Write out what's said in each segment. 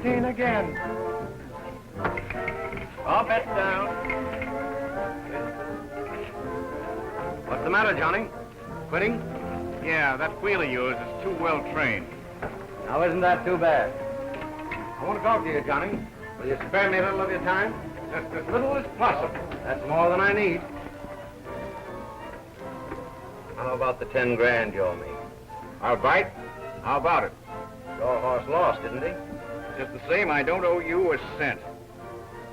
15 again. All bets down. What's the matter, Johnny? Quitting? Yeah, that wheel of yours is too well trained. Now, isn't that too bad? I want to talk to you, Johnny. Will you spare me a little of your time? Just as little as possible. That's more than I need. How about the 10 grand you owe me? I'll bite. How about it? Your horse lost, didn't he? Just the same, I don't owe you a cent.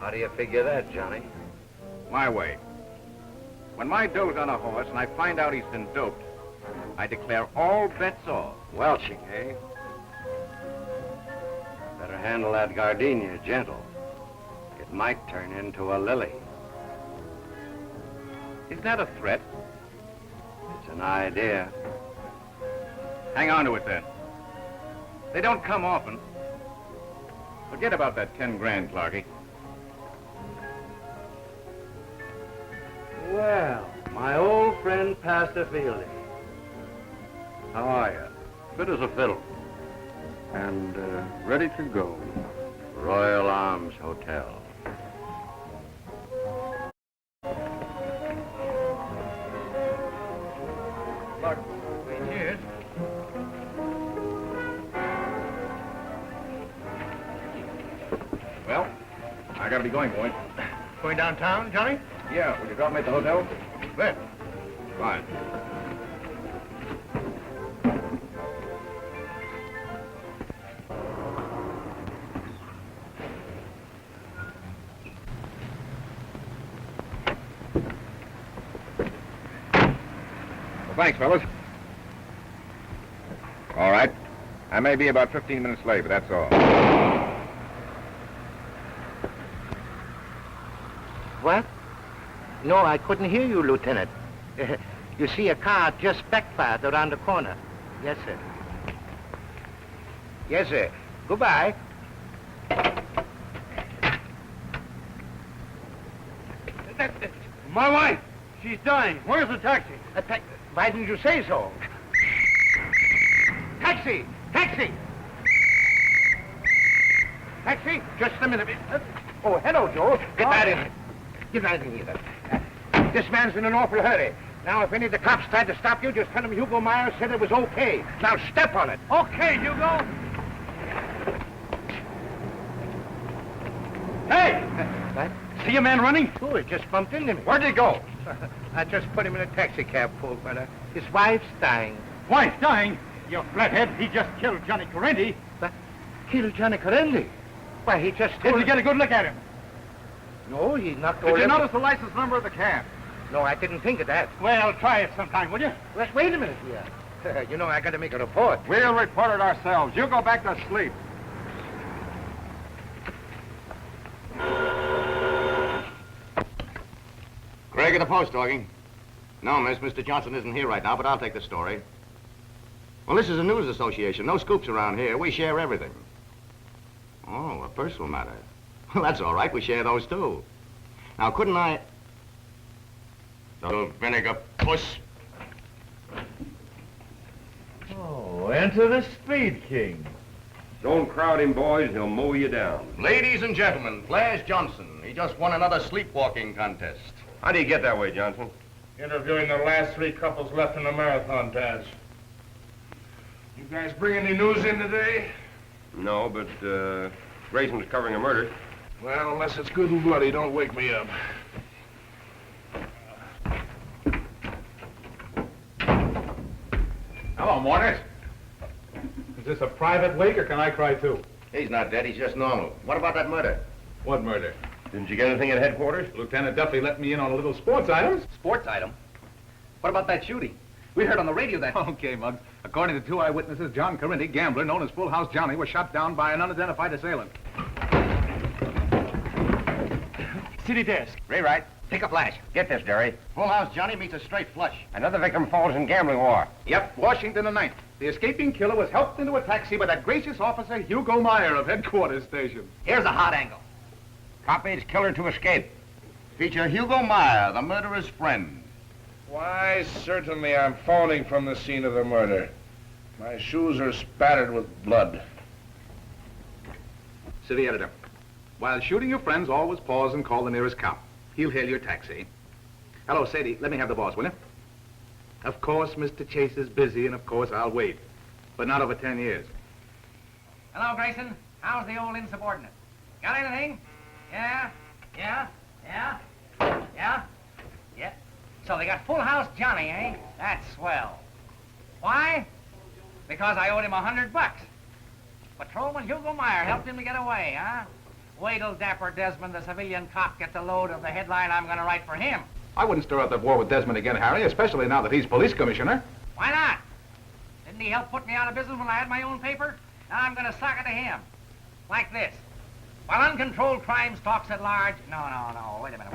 How do you figure that, Johnny? My way. When my doe's on a horse and I find out he's been doped, I declare all bets off. Welching, eh? Better handle that gardenia gentle. It might turn into a lily. Is that a threat? It's an idea. Hang on to it, then. They don't come often. Forget about that 10 grand, Clarky. Well, my old friend Pastor Fielding. How are you? Fit as a fiddle. And ready to go. Royal Arms Hotel. Look, cheers. Well, I gotta be going, boy. Going downtown, Johnny? Yeah, will you drop me at the hotel? Bet. Fine. Well, thanks, fellas. All right. I may be about 15 minutes late, but that's all. What? No, I couldn't hear you, Lieutenant. You see, a car just backfired around the corner. Yes, sir. Yes, sir. Goodbye. My wife! She's dying. Where's the taxi? Why didn't you say so? Taxi! Taxi! Taxi? Just a minute. Oh, hello, Joe. Get right in. Get right in here. This man's in an awful hurry. Now, if any of the cops tried to stop you, just tell them Hugo Meyer said it was okay. Now, step on it. Okay, Hugo. Hey! What? See a man running? Oh, he just bumped into me. Where'd he go? I just put him in a taxi cab, poor brother. His wife's dying. Wife dying? You flathead, he just killed Johnny Corinti. What? Killed Johnny Corinti? Why, he just told... Did you get a good look at him? No, he knocked Did over... you notice the license number of the cab? No, I didn't think of that. Well, try it sometime, will you? Wait a minute here. You know, I got to make a report. We'll report it ourselves. You go back to sleep. Craig at the post, Doggy. No, miss, Mr. Johnson isn't here right now, but I'll take the story. Well, this is a news association. No scoops around here. We share everything. Oh, a personal matter. Well, that's all right. We share those, too. Now, couldn't I... Little vinegar puss. Oh, enter the Speed King. Don't crowd him, boys. He'll mow you down. Ladies and gentlemen, Flash Johnson. He just won another sleepwalking contest. How do you get that way, Johnson? Interviewing the last 3 couples left in the marathon pass. You guys bring any news in today? No, but Grayson's covering a murder. Well, unless it's good and bloody, don't wake me up. Hello, Morris. Is this a private wake, or can I cry, too? He's not dead. He's just normal. What about that murder? What murder? Didn't you get anything at headquarters? Lieutenant Duffy let me in on a little sports item. Sports item? What about that shooting? We heard on the radio that... Okay, Muggs. According to 2 eyewitnesses, John Corinti, gambler known as Full House Johnny, was shot down by an unidentified assailant. City desk. Rewrite. Take a flash. Get this, Jerry. Full House Johnny meets a straight flush. Another victim falls in gambling war. Yep, Washington the 9th. The escaping killer was helped into a taxi by that gracious officer, Hugo Meyer of headquarters station. Here's a hot angle. Copies killer to escape. Feature Hugo Meyer, the murderer's friend. Why, certainly I'm phoning from the scene of the murder. My shoes are spattered with blood. City editor. While shooting your friends, always pause and call the nearest cop. He'll hail your taxi. Hello, Sadie. Let me have the boss, will you? Of course, Mr. Chase is busy, and of course I'll wait. But not over 10 years. Hello, Grayson. How's the old insubordinate? Got anything? Yeah? So they got Full House Johnny, eh? That's swell. Why? Because I owed him $100. Patrolman Hugo Meyer helped him to get away, huh? Wait till Dapper Desmond, the civilian cop, gets a load of the headline I'm gonna write for him. I wouldn't stir up that war with Desmond again, Harry, especially now that he's police commissioner. Why not? Didn't he help put me out of business when I had my own paper? Now I'm gonna sock it to him. Like this. While uncontrolled crime stalks at large... No. Wait a minute.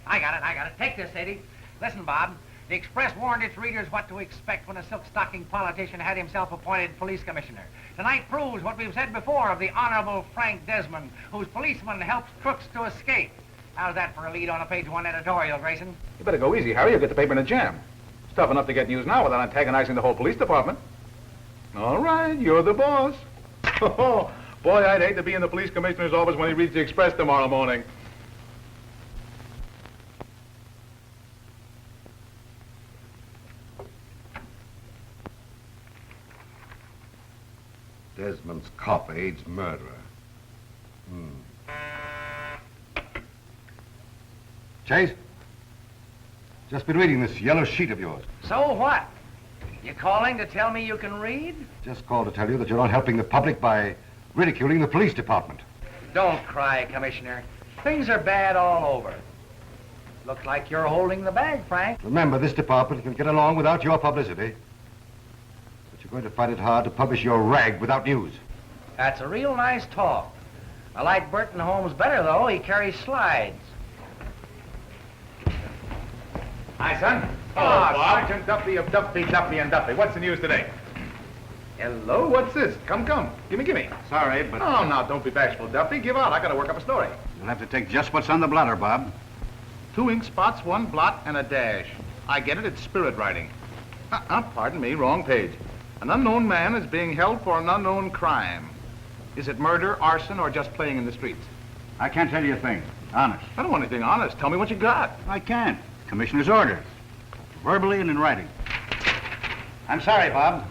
I got it. Take this, Sadie. Listen, Bob. The Express warned its readers what to expect when a silk-stocking politician had himself appointed police commissioner. Tonight proves what we've said before of the Honorable Frank Desmond, whose policeman helps crooks to escape. How's that for a lead on a page 1 editorial, Grayson? You better go easy, Harry. You'll get the paper in a jam. It's tough enough to get news now without antagonizing the whole police department. All right, you're the boss. Oh, boy, I'd hate to be in the police commissioner's office when he reads the Express tomorrow morning. Desmond's cop aids murderer. Chase? Just been reading this yellow sheet of yours. So what? You calling to tell me you can read? Just called to tell you that you're not helping the public by ridiculing the police department. Don't cry, Commissioner. Things are bad all over. Looks like you're holding the bag, Frank. Remember, this department can get along without your publicity. But you're going to find it hard to publish your rag without news. That's a real nice talk. I like Burton Holmes better, though. He carries slides. Hi, son. Bob. Sergeant Duffy of Duffy and Duffy. What's the news today? Hello, what's this? Come. Gimme. Sorry, but Oh, now, don't be bashful, Duffy. Give out. I gotta work up a story. you'll have to take just what's on the blotter, Bob. 2 ink spots, 1 blot, and a dash. I get it, it's spirit writing. Pardon me, wrong page. An unknown man is being held for an unknown crime. Is it murder, arson, or just playing in the streets? I can't tell you a thing. Honest. I don't want anything honest. Tell me what you got. I can't. Commissioner's orders. Verbally and in writing. I'm sorry, Bob,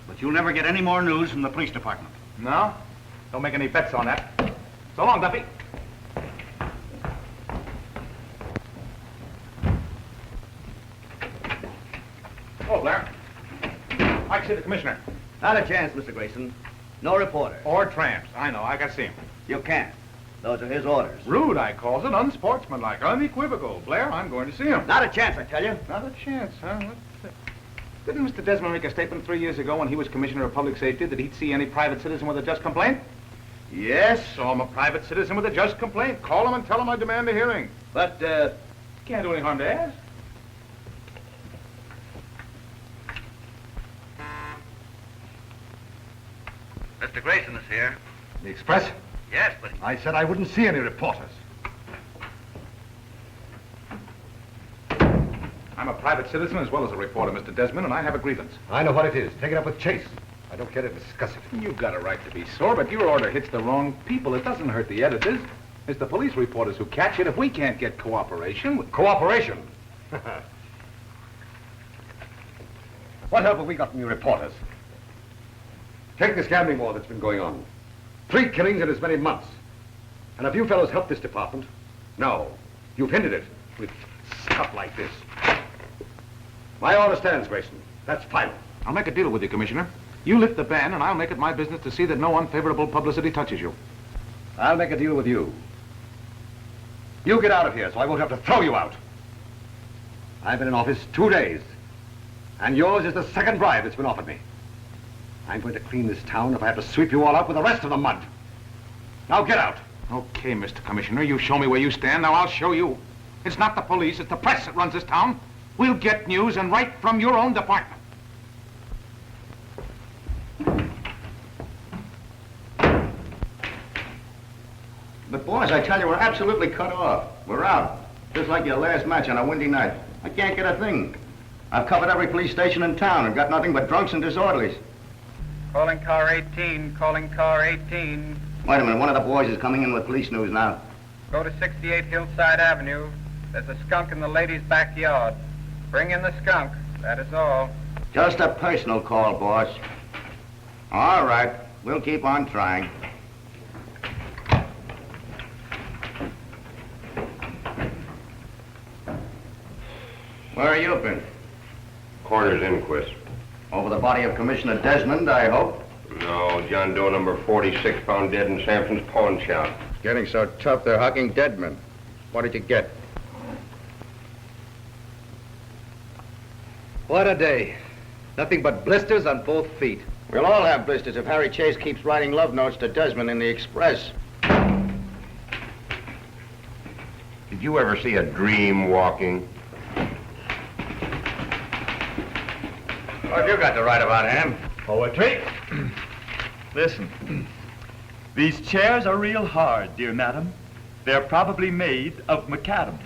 but you'll never get any more news from the police department. No? Don't make any bets on that. So long, Duffy. Oh, Blair. I can see the commissioner. Not a chance, Mr. Grayson. No reporter. Or tramps. I know. I got to see him. You can't. Those are his orders. Rude, I calls it. Unsportsmanlike. Unequivocal. Blair, I'm going to see him. Not a chance, I tell you. Not a chance, huh? Didn't Mr. Desmond make a statement 3 years ago when he was Commissioner of Public Safety that he'd see any private citizen with a just complaint? Yes, so I'm a private citizen with a just complaint. Call him and tell him I demand a hearing. But, Can't do any harm to ask. Mr. Grayson is here. The Express? Yes, but... I said I wouldn't see any reporters. I'm a private citizen as well as a reporter, Mr. Desmond, and I have a grievance. I know what it is. Take it up with Chase. I don't care to discuss it. You've got a right to be sore, but your order hits the wrong people. It doesn't hurt the editors. It's the police reporters who catch it if we can't get cooperation. Cooperation? What help have we got from you reporters? Take this gambling war that's been going on. 3 killings in as many months. And have you fellows helped this department? No. You've hindered it with stuff like this. My order stands, Grayson. That's final. I'll make a deal with you, Commissioner. You lift the ban, and I'll make it my business to see that no unfavorable publicity touches you. I'll make a deal with you. You get out of here so I won't have to throw you out. I've been in office 2 days, and yours is the second bribe that's been offered me. I'm going to clean this town if I have to sweep you all out with the rest of the mud. Now get out. Okay, Mr. Commissioner, you show me where you stand, now I'll show you. It's not the police, it's the press that runs this town. We'll get news, and right from your own department. But, boys, I tell you, we're absolutely cut off. We're out. Just like your last match on a windy night. I can't get a thing. I've covered every police station in town and got nothing but drunks and disorderlies. Calling car 18, calling car 18. Wait a minute, one of the boys is coming in with police news now. Go to 68 Hillside Avenue. There's a skunk in the lady's backyard. Bring in the skunk, that is all. Just a personal call, boss. All right, we'll keep on trying. Where have you been? Coroner's inquest. Over the body of Commissioner Desmond, I hope. No, John Doe number 46 found dead in Sampson's pawn shop. It's getting so tough they're hucking dead men. What did you get? What a day. Nothing but blisters on both feet. We'll all have blisters if Harry Chase keeps writing love notes to Desmond in the Express. Did you ever see a dream walking? What have you got to write about him? Poetry. Listen. These chairs are real hard, dear madam. They're probably made of macadam.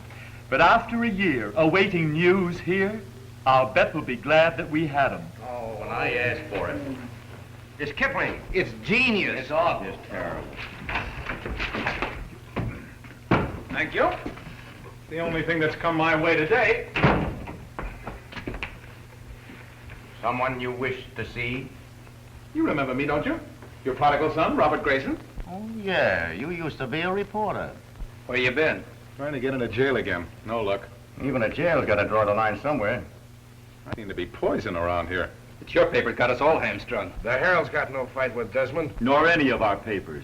But after a year awaiting news here, I'll bet we'll be glad that we had 'em. Oh, when I asked for it. It's Kipling. It's genius. It's awful. It's terrible. Thank you. The only thing that's come my way today. Someone you wish to see? You remember me, don't you? Your prodigal son, Robert Grayson. Oh, yeah. You used to be a reporter. Where you been? Trying to get into jail again. No luck. Even a jail's got to draw the line somewhere. I seem to be poison around here. It's your paper got us all hamstrung. The Herald's got no fight with Desmond. Nor any of our papers.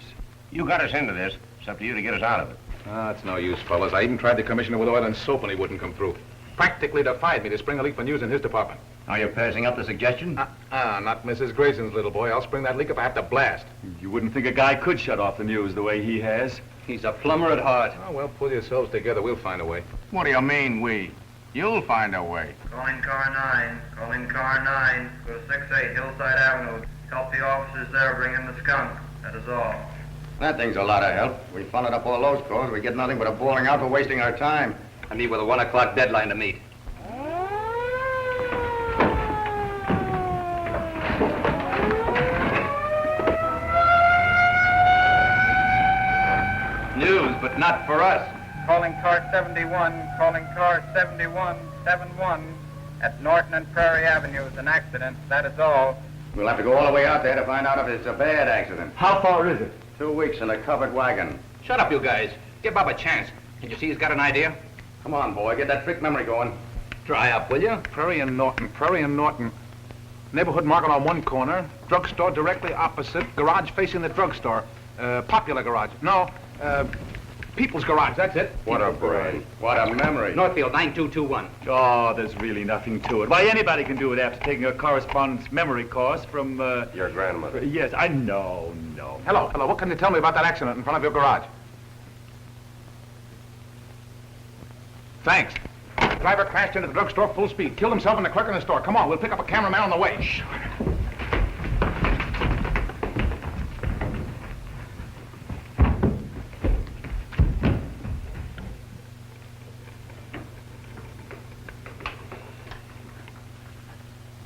You got us into this. It's up to you to get us out of it. Ah, it's no use, fellas. I even tried the commissioner with oil and soap and he wouldn't come through. Practically defied me to spring a leak for news in his department. Are you passing up the suggestion? Not Mrs. Grayson's little boy. I'll spring that leak if I have to blast. You wouldn't think a guy could shut off the news the way he has. He's a plumber at heart. Oh, well, pull yourselves together. We'll find a way. What do you mean, we? You'll find a way. Calling car 9. Calling car 9. Go to 68 Hillside Avenue. Help the officers there bring in the skunk. That is all. That thing's a lot of help. We followed up all those calls. We get nothing but a bawling out for wasting our time. I mean, with a 1 o'clock deadline to meet. News, but not for us. Calling car 71. Calling car 7171 at Norton and Prairie Avenues. An accident. That is all. We'll have to go all the way out there to find out if it's a bad accident. How far is it? 2 weeks in a covered wagon. Shut up, you guys. Give Bob a chance. Can you see he's got an idea? Come on, boy. Get that trick memory going. Dry up, will you? Prairie and Norton. Prairie and Norton. Neighborhood market on one corner. Drugstore directly opposite. Garage facing the drugstore. Popular garage. No, People's Garage. That's it. What a brain. What a memory. Northfield, 9221. Oh, there's really nothing to it. Why, anybody can do it after taking a correspondence memory course from, Your grandmother. Yes, I know. Hello. What can you tell me about that accident in front of your garage? Thanks. Driver crashed into the drugstore full speed. Killed himself and the clerk in the store. Come on, we'll pick up a cameraman on the way. Sure.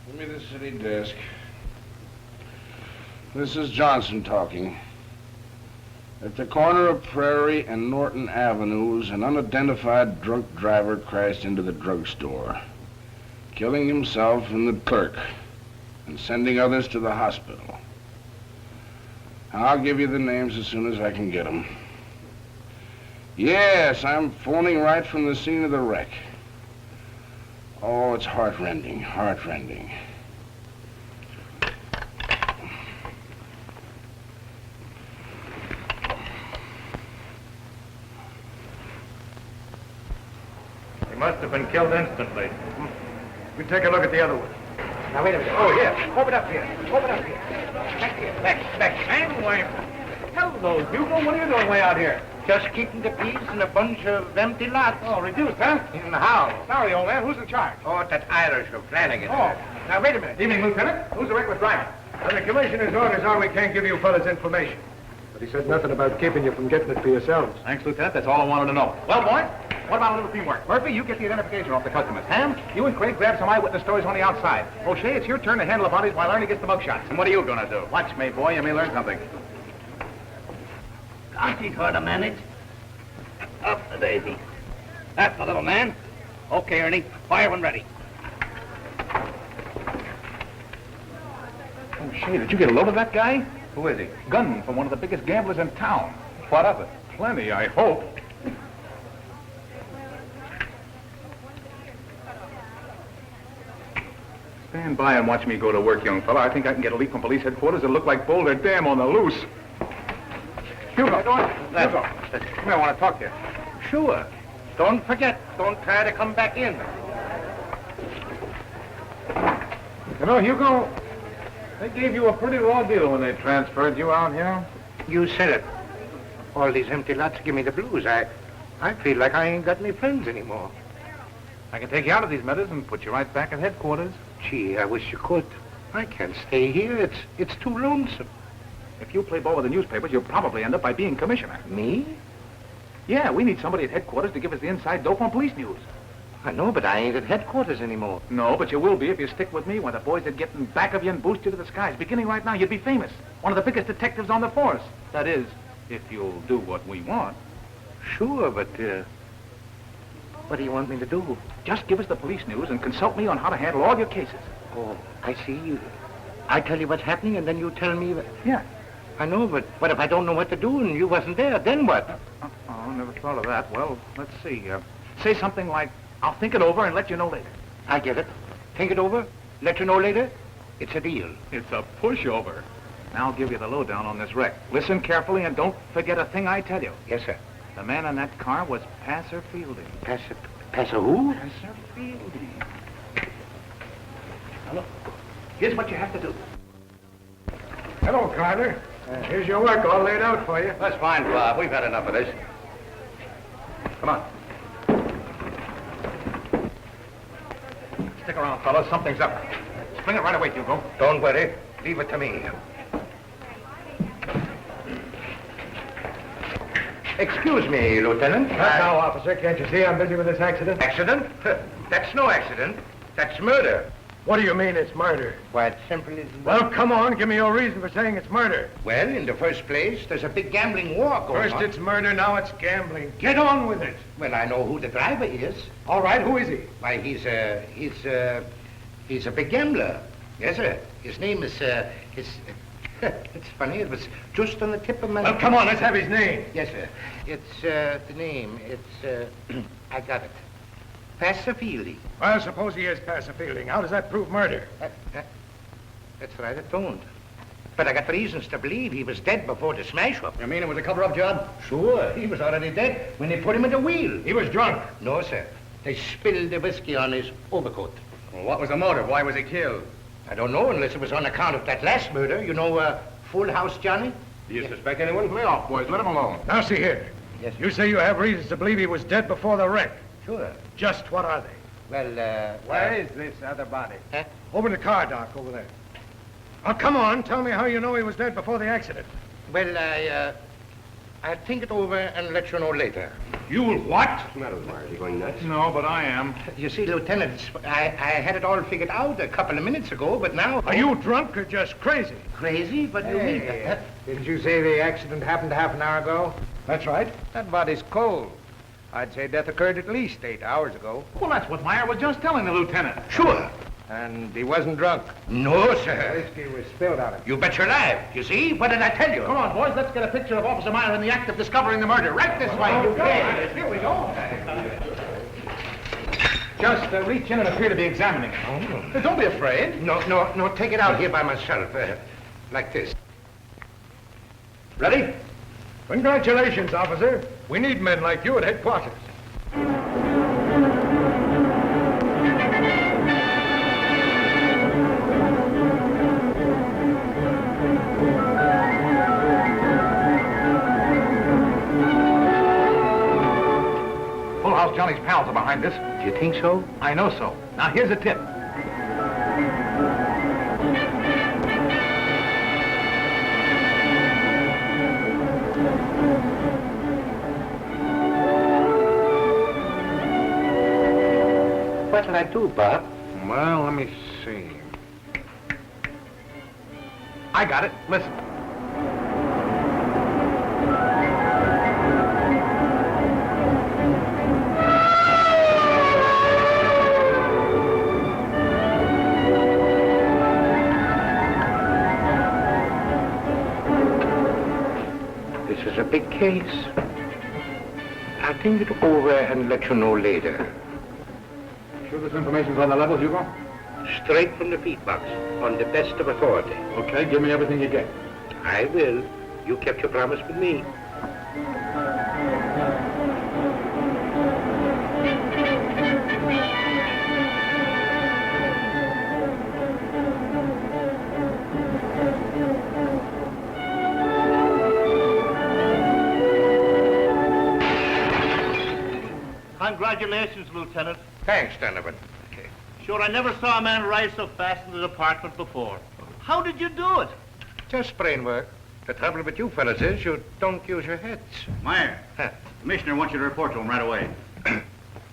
Give me the city desk. This is Johnson talking. At the corner of Prairie and Norton Avenues, an unidentified drunk driver crashed into the drugstore, killing himself and the clerk, and sending others to the hospital. I'll give you the names as soon as I can get them. Yes, I'm phoning right from the scene of the wreck. Oh, it's heartrending, heartrending. He must have been killed instantly. We take a look at the other one. Now, wait a minute. Oh, yeah. Open up here. Open up here. Back here. Back. Hang away. Hello, Hugo. What are you doing way out here? Just keeping the peace in a bunch of empty lots. Oh, reduced, huh? In the house. Sorry, old man. Who's in charge? Oh, that Irish of Flanagan. Oh, now, wait a minute. Evening, Lieutenant. Who's the reckless driver? The commissioner's orders are we can't give you fellas information. But he said nothing about keeping you from getting it for yourselves. Thanks, Lieutenant. That's all I wanted to know. Well, boys, what about a little teamwork? Murphy, you get the identification off the customers. Ham, you and Craig grab some eyewitness stories on the outside. O'Shea, it's your turn to handle the bodies while Ernie gets the mugshots. And what are you gonna do? Watch me, boy. You may learn something. I'll teach her to manage. Up the daisy. That's the little man. Okay, Ernie. Fire when ready. Oh, Shay, did you get a load of that guy? Who is he? Gunman from one of the biggest gamblers in town. What of it? Plenty, I hope. Stand by and watch me go to work, young fella. I think I can get a lead from police headquarters that'll look like Boulder Dam on the loose. Hugo, Hugo, come here, I want to talk to you. Sure. Don't forget, don't try to come back in. You know, Hugo, they gave you a pretty raw deal when they transferred you out here. You said it. All these empty lots give me the blues. I feel like I ain't got any friends anymore. I can take you out of these matters and put you right back at headquarters. Gee, I wish you could. I can't stay here. It's too lonesome. If you play ball with the newspapers, you'll probably end up by being commissioner. Me? Yeah, we need somebody at headquarters to give us the inside dope on police news. I know, but I ain't at headquarters anymore. No, but you will be if you stick with me when the boys that get in back of you and boost you to the skies. Beginning right now, you'd be famous. One of the biggest detectives on the force. That is, if you'll do what we want. Sure, but, what do you want me to do? Just give us the police news and consult me on how to handle all your cases. Oh, I see. I tell you what's happening, and then you tell me... Yeah. I know, but what if I don't know what to do and you wasn't there? Then what? Oh, never thought of that. Well, let's see. Say something like, I'll think it over and let you know later. I get it. Think it over, let you know later. It's a deal. It's a pushover. Now I'll give you the lowdown on this wreck. Listen carefully and don't forget a thing I tell you. Yes, sir. The man in that car was Passer Fielding. Passer who? Passer Fielding. Now look, here's what you have to do. Hello, Carter. Here's your work all laid out for you. That's fine, Bob. We've had enough of this. Come on. Stick around, fellas. Something's up. Spring it right away, Hugo. Don't worry. Leave it to me. Excuse me, Lieutenant. Not now, officer. Can't you see I'm busy with this accident? Accident? That's no accident. That's murder. What do you mean it's murder? Why, it's simply... Well, come on. Give me your reason for saying it's murder. Well, in the first place, there's a big gambling war going on. First it's murder, now it's gambling. Get on with it. Well, I know who the driver is. All right, who is he? Why, he's a big gambler. Yes, sir. His name is, it's funny, it was just on the tip of my... Well, come on, let's have his name. Yes, sir. It's, the name, it's, I got it. Passer Fielding. Well, suppose he is Passer Fielding. How does that prove murder? That's right, it don't. But I got reasons to believe he was dead before the smash-up. You mean it was a cover-up job? Sure, he was already dead when they put him in the wheel. He was drunk. No, sir. They spilled the whiskey on his overcoat. Well, what was the motive? Why was he killed? I don't know, unless it was on account of that last murder. You know, Full House Johnny? Do you suspect anyone? Lay off, boys. Let him alone. Now, see here. Yes, You say you have reasons to believe he was dead before the wreck. Sure. Just what are they? Well, Where is this other body? Huh? Over in the car dock, over there. Oh, come on. Tell me how you know he was dead before the accident. Well, I'll think it over and let you know later. You'll what? What's the matter with Meyer? Is he going nuts? No, but I am. You see, Lieutenant, I had it all figured out a couple of minutes ago, but now... Are you drunk or just crazy? Crazy? What do you mean? Didn't you say the accident happened half an hour ago? That's right. That body's cold. I'd say death occurred at least 8 hours ago. Well, that's what Meyer was just telling the lieutenant. Sure. And he wasn't drunk. No, sir. Whiskey was spilled on him. You bet your life. You see? What did I tell you? Come on, boys. Let's get a picture of Officer Meyer in the act of discovering the murder. Right this way. Okay. Here we go. Just reach in and appear to be examining it. Oh. Don't be afraid. No, take it out here by myself. Like this. Ready? Congratulations, officer. We need men like you at headquarters. Full House Johnny's pals are behind this. Do you think so? I know so. Now, here's a tip. What'll I do, Bob? Well, let me see. I got it. Listen. is a big case. I'll think it over and let you know later. Sure this information's on the level, Hugo? Straight from the feed box, on the best of authority. Okay, give me everything you get. I will. You kept your promise with me. Congratulations, Lieutenant. Thanks, Donovan. Sure, I never saw a man ride so fast in the department before. How did you do it? Just brain work. The trouble with you fellas is you don't use your heads. Meyer, Huh. Commissioner wants you to report to him right away.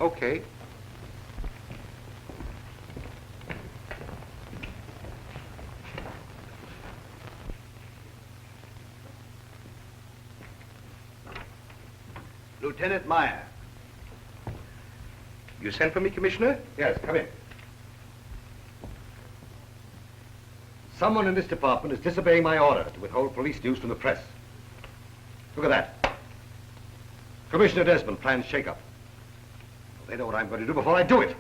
Okay. Lieutenant Meyer. You sent for me, Commissioner? Yes, come in. Someone in this department is disobeying my order to withhold police news from the press. Look at that. Commissioner Desmond plans shake-up. They know what I'm going to do before I do it.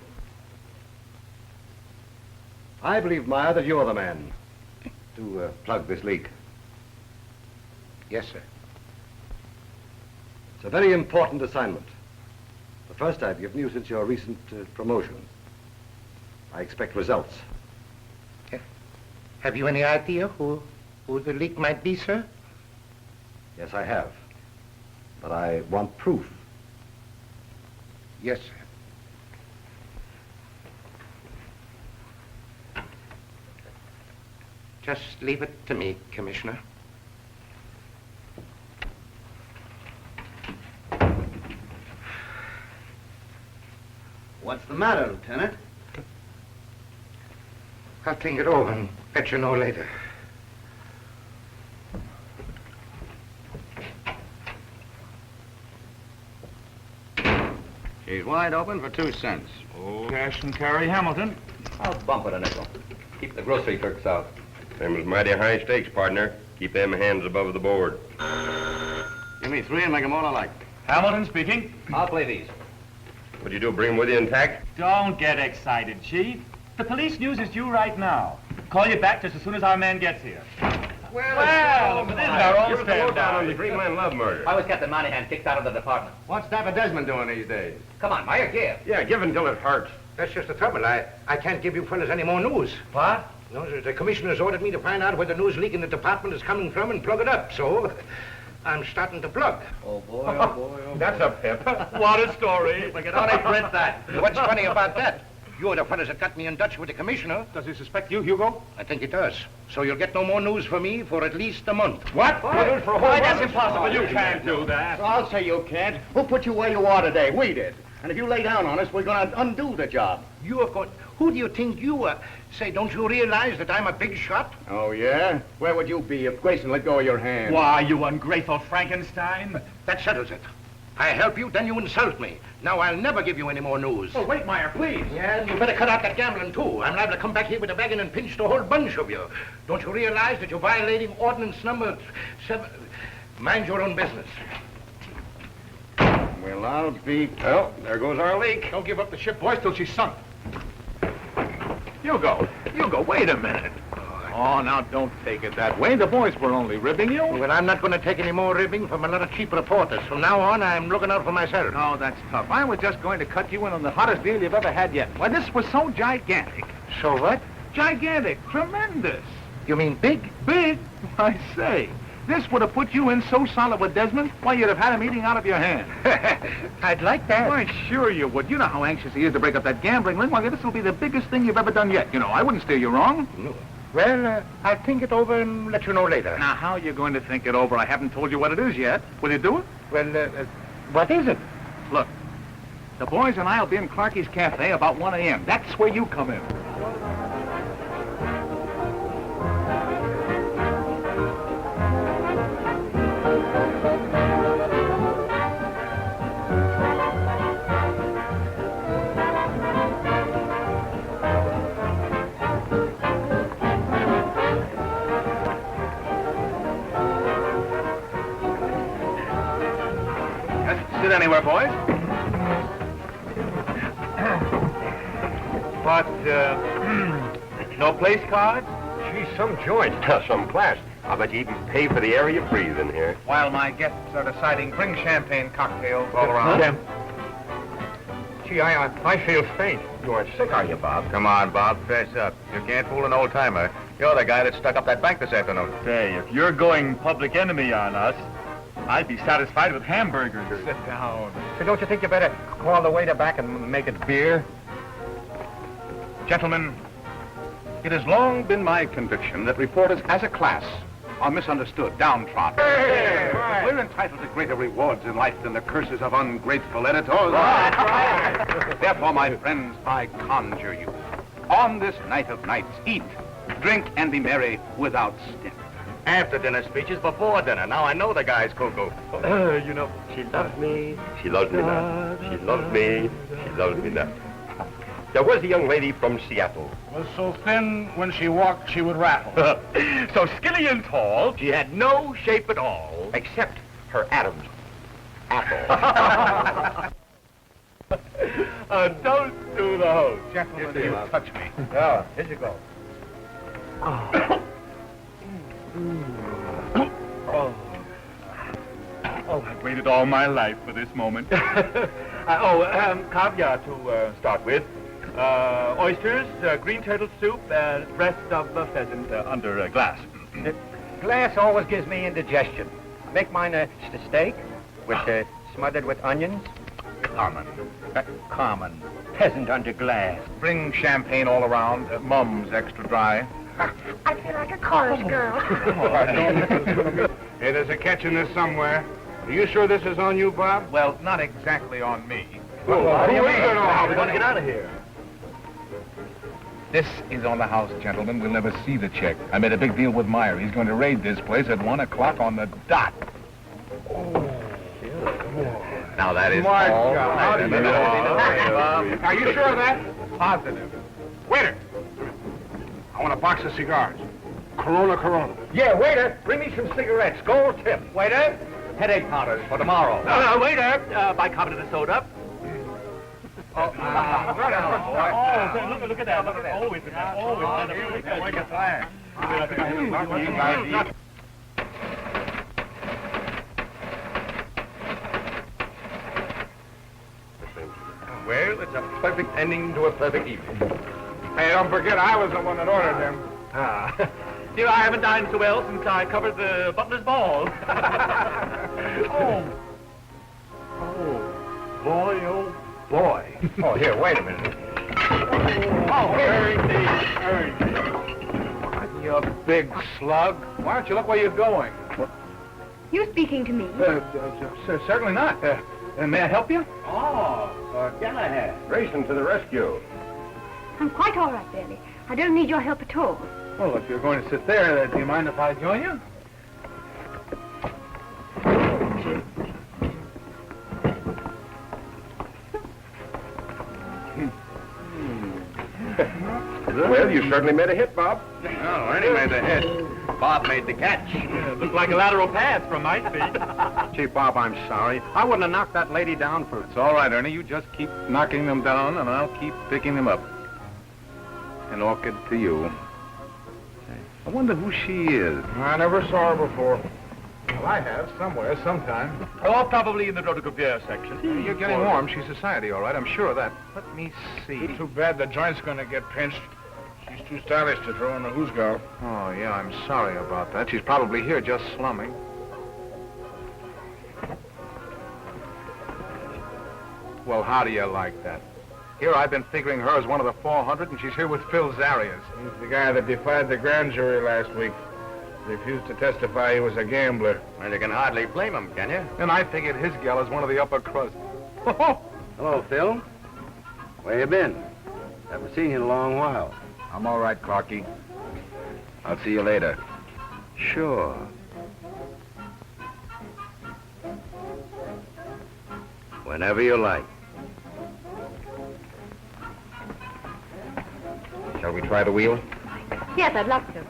I believe, Meyer, that you're the man to plug this leak. Yes, sir. It's a very important assignment. The first I've given you since your recent promotion. I expect results. Have you any idea who the leak might be, sir? Yes, I have. But I want proof. Yes, sir. Just leave it to me, Commissioner. What's the matter, Lieutenant? I'll think it over and let you know later. She's wide open for 2 cents. Oh, cash and carry Hamilton. I'll bump it a nickel. Keep the grocery clerks out. Them was mighty high stakes, partner. Keep them hands above the board. Give me 3 and make them all alike. Hamilton speaking. I'll play these. What'd you do, bring them with you intact? Don't get excited, Chief. The police news is due right now. Call you back just as soon as our man gets here. Well, this is our own Give us the lowdown on the stand. three-man love murder. Why was Captain Monahan kicked out of the department? What's Dapper Desmond doing these days? Come on, Meyer, give. Yeah, give until it hurts. That's just the trouble. I can't give you fellas any more news. What? No, the commissioner's ordered me to find out where the news leak in the department is coming from and plug it up. So I'm starting to plug. Oh, boy, oh, boy, oh, boy. That's a pip. What a story. We can only print that. What's funny about that? You're the fellas that got me in Dutch with the commissioner. Does he suspect you, Hugo? I think he does. So you'll get no more news from me for at least a month. What? Why, That's impossible. You can't do that. I'll say you can't. Who put you where you are today? We did. And if you lay down on us, we're going to undo the job. You are going... Who do you think you are? Say, don't you realize that I'm a big shot? Oh, yeah? Where would you be if Grayson let go of your hand? Why, you ungrateful Frankenstein. That settles it. I help you, then you insult me. Now I'll never give you any more news. Oh, wait, Meyer, please. Yeah, and you better cut out that gambling, too. I'm liable to come back here with a wagon and pinch the whole bunch of you. Don't you realize that you're violating ordinance number 7... Mind your own business. Well, I'll be... Well, there goes our leak. Don't give up the ship, boys, till she's sunk. Hugo, wait a minute. Oh, now don't take it that way. The boys were only ribbing you. Well, I'm not going to take any more ribbing from a lot of cheap reporters. From now on, I'm looking out for myself. No, that's tough. I was just going to cut you in on the hottest deal you've ever had yet. Why, this was so gigantic. So what? Gigantic. Tremendous. You mean big? Big? I say. This would have put you in so solid with Desmond, why, you'd have had him eating out of your hand. I'd like that. Why, sure you would. You know how anxious he is to break up that gambling ring. Why, this will be the biggest thing you've ever done yet. You know, I wouldn't steer you wrong. No. Well, I'll think it over and let you know later. Now, how are you going to think it over? I haven't told you what it is yet. Will you do it? Well, what is it? Look, the boys and I will be in Clarky's Cafe about 1 a.m. That's where you come in. sit anywhere, boys. What, no place cards? Geez, some joint. Some class. I bet you even pay for the air you breathe in here. While my guests are deciding, bring champagne cocktails all around. Gee, I feel faint. You aren't sick, are you, Bob? Come on, Bob, fess up. You can't fool an old-timer. You're the guy that stuck up that bank this afternoon. Say, if you're going public enemy on us, I'd be satisfied with hamburgers. Sit down. So don't you think you better call the waiter back and make it beer? Gentlemen, it has long been my conviction that reporters as a class are misunderstood, downtrodden. We're entitled to greater rewards in life than the curses of ungrateful editors. Therefore, my friends, I conjure you, on this night of nights, eat, drink, and be merry without stint. After dinner speeches, before dinner. Now I know the guy's cuckoo. You know, she loves me. She loves me now. She loves me. She loves me now. There was a young lady from Seattle. Was so thin, when she walked, she would rattle. So skinny and tall. She had no shape at all, except her Adam's apple. Don't do the host. Gentlemen, you touch me. Yeah, here you go. I've waited all my life for this moment. Caviar to start with. Oysters, green turtle soup, breast of pheasant Under a glass. Glass always gives me indigestion. Make mine a steak with smothered with onions. Common. Common. Peasant under glass. Bring champagne all around. Mum's extra dry. I feel like a chorus girl. Hey, there's a catch in this somewhere. Are you sure this is on you, Bob? Well, not exactly on me. Who is it all? We're going to get out of here. This is on the house, gentlemen. We'll never see the check. I made a big deal with Meyer. He's going to raid this place at 1 o'clock on the dot. Now that is My all God. right. Are you sure of that? Positive. Waiter! I want a box of cigars. Corona. Yeah, waiter, bring me some cigarettes. Gold tip. Waiter, headache powders for tomorrow. Waiter, bicarbonate of soda. Oh, look at that. Always in that. Like a fire. Well, it's a perfect ending to a perfect evening. Hey, don't forget, I was the one that ordered them. You know, I haven't dined so well since I covered the butler's ball. Boy. Oh, here, wait a minute. You big slug. Why don't you look where you're going? You speaking to me? Certainly not. May I help you? Grayson to the rescue. I'm quite all right, Bailey. I don't need your help at all. Well, if you're going to sit there, do you mind if I join you? Well, you certainly made a hit, Bob. Oh, Ernie made the hit. Bob made the catch. Looks like a lateral pass from my feet. Gee, Bob, I'm sorry. I wouldn't have knocked that lady down for... It's all right, Ernie. You just keep knocking them down, and I'll keep picking them up. An orchid to you. I wonder who she is. I never saw her before. Well, I have, somewhere, sometime. Oh, probably in the Rotogravure section. You're getting warm. She's society, all right. I'm sure of that. Let me see. Too bad the joint's going to get pinched. She's too stylish to throw in the hoosgow. Oh, yeah, I'm sorry about that. She's probably here just slumming. Well, how do you like that? Here I've been figuring her as one of the 400, and she's here with Phil Zarias. He's the guy that defied the grand jury last week. Refused to testify he was a gambler. Well, you can hardly blame him, can you? And I figured his gal is one of the upper crust. Hello, Phil. Where you been? Haven't seen you in a long while. I'm all right, Clarky. I'll see you later. Sure. Whenever you like. Shall we try the wheel? Yes, I'd love to.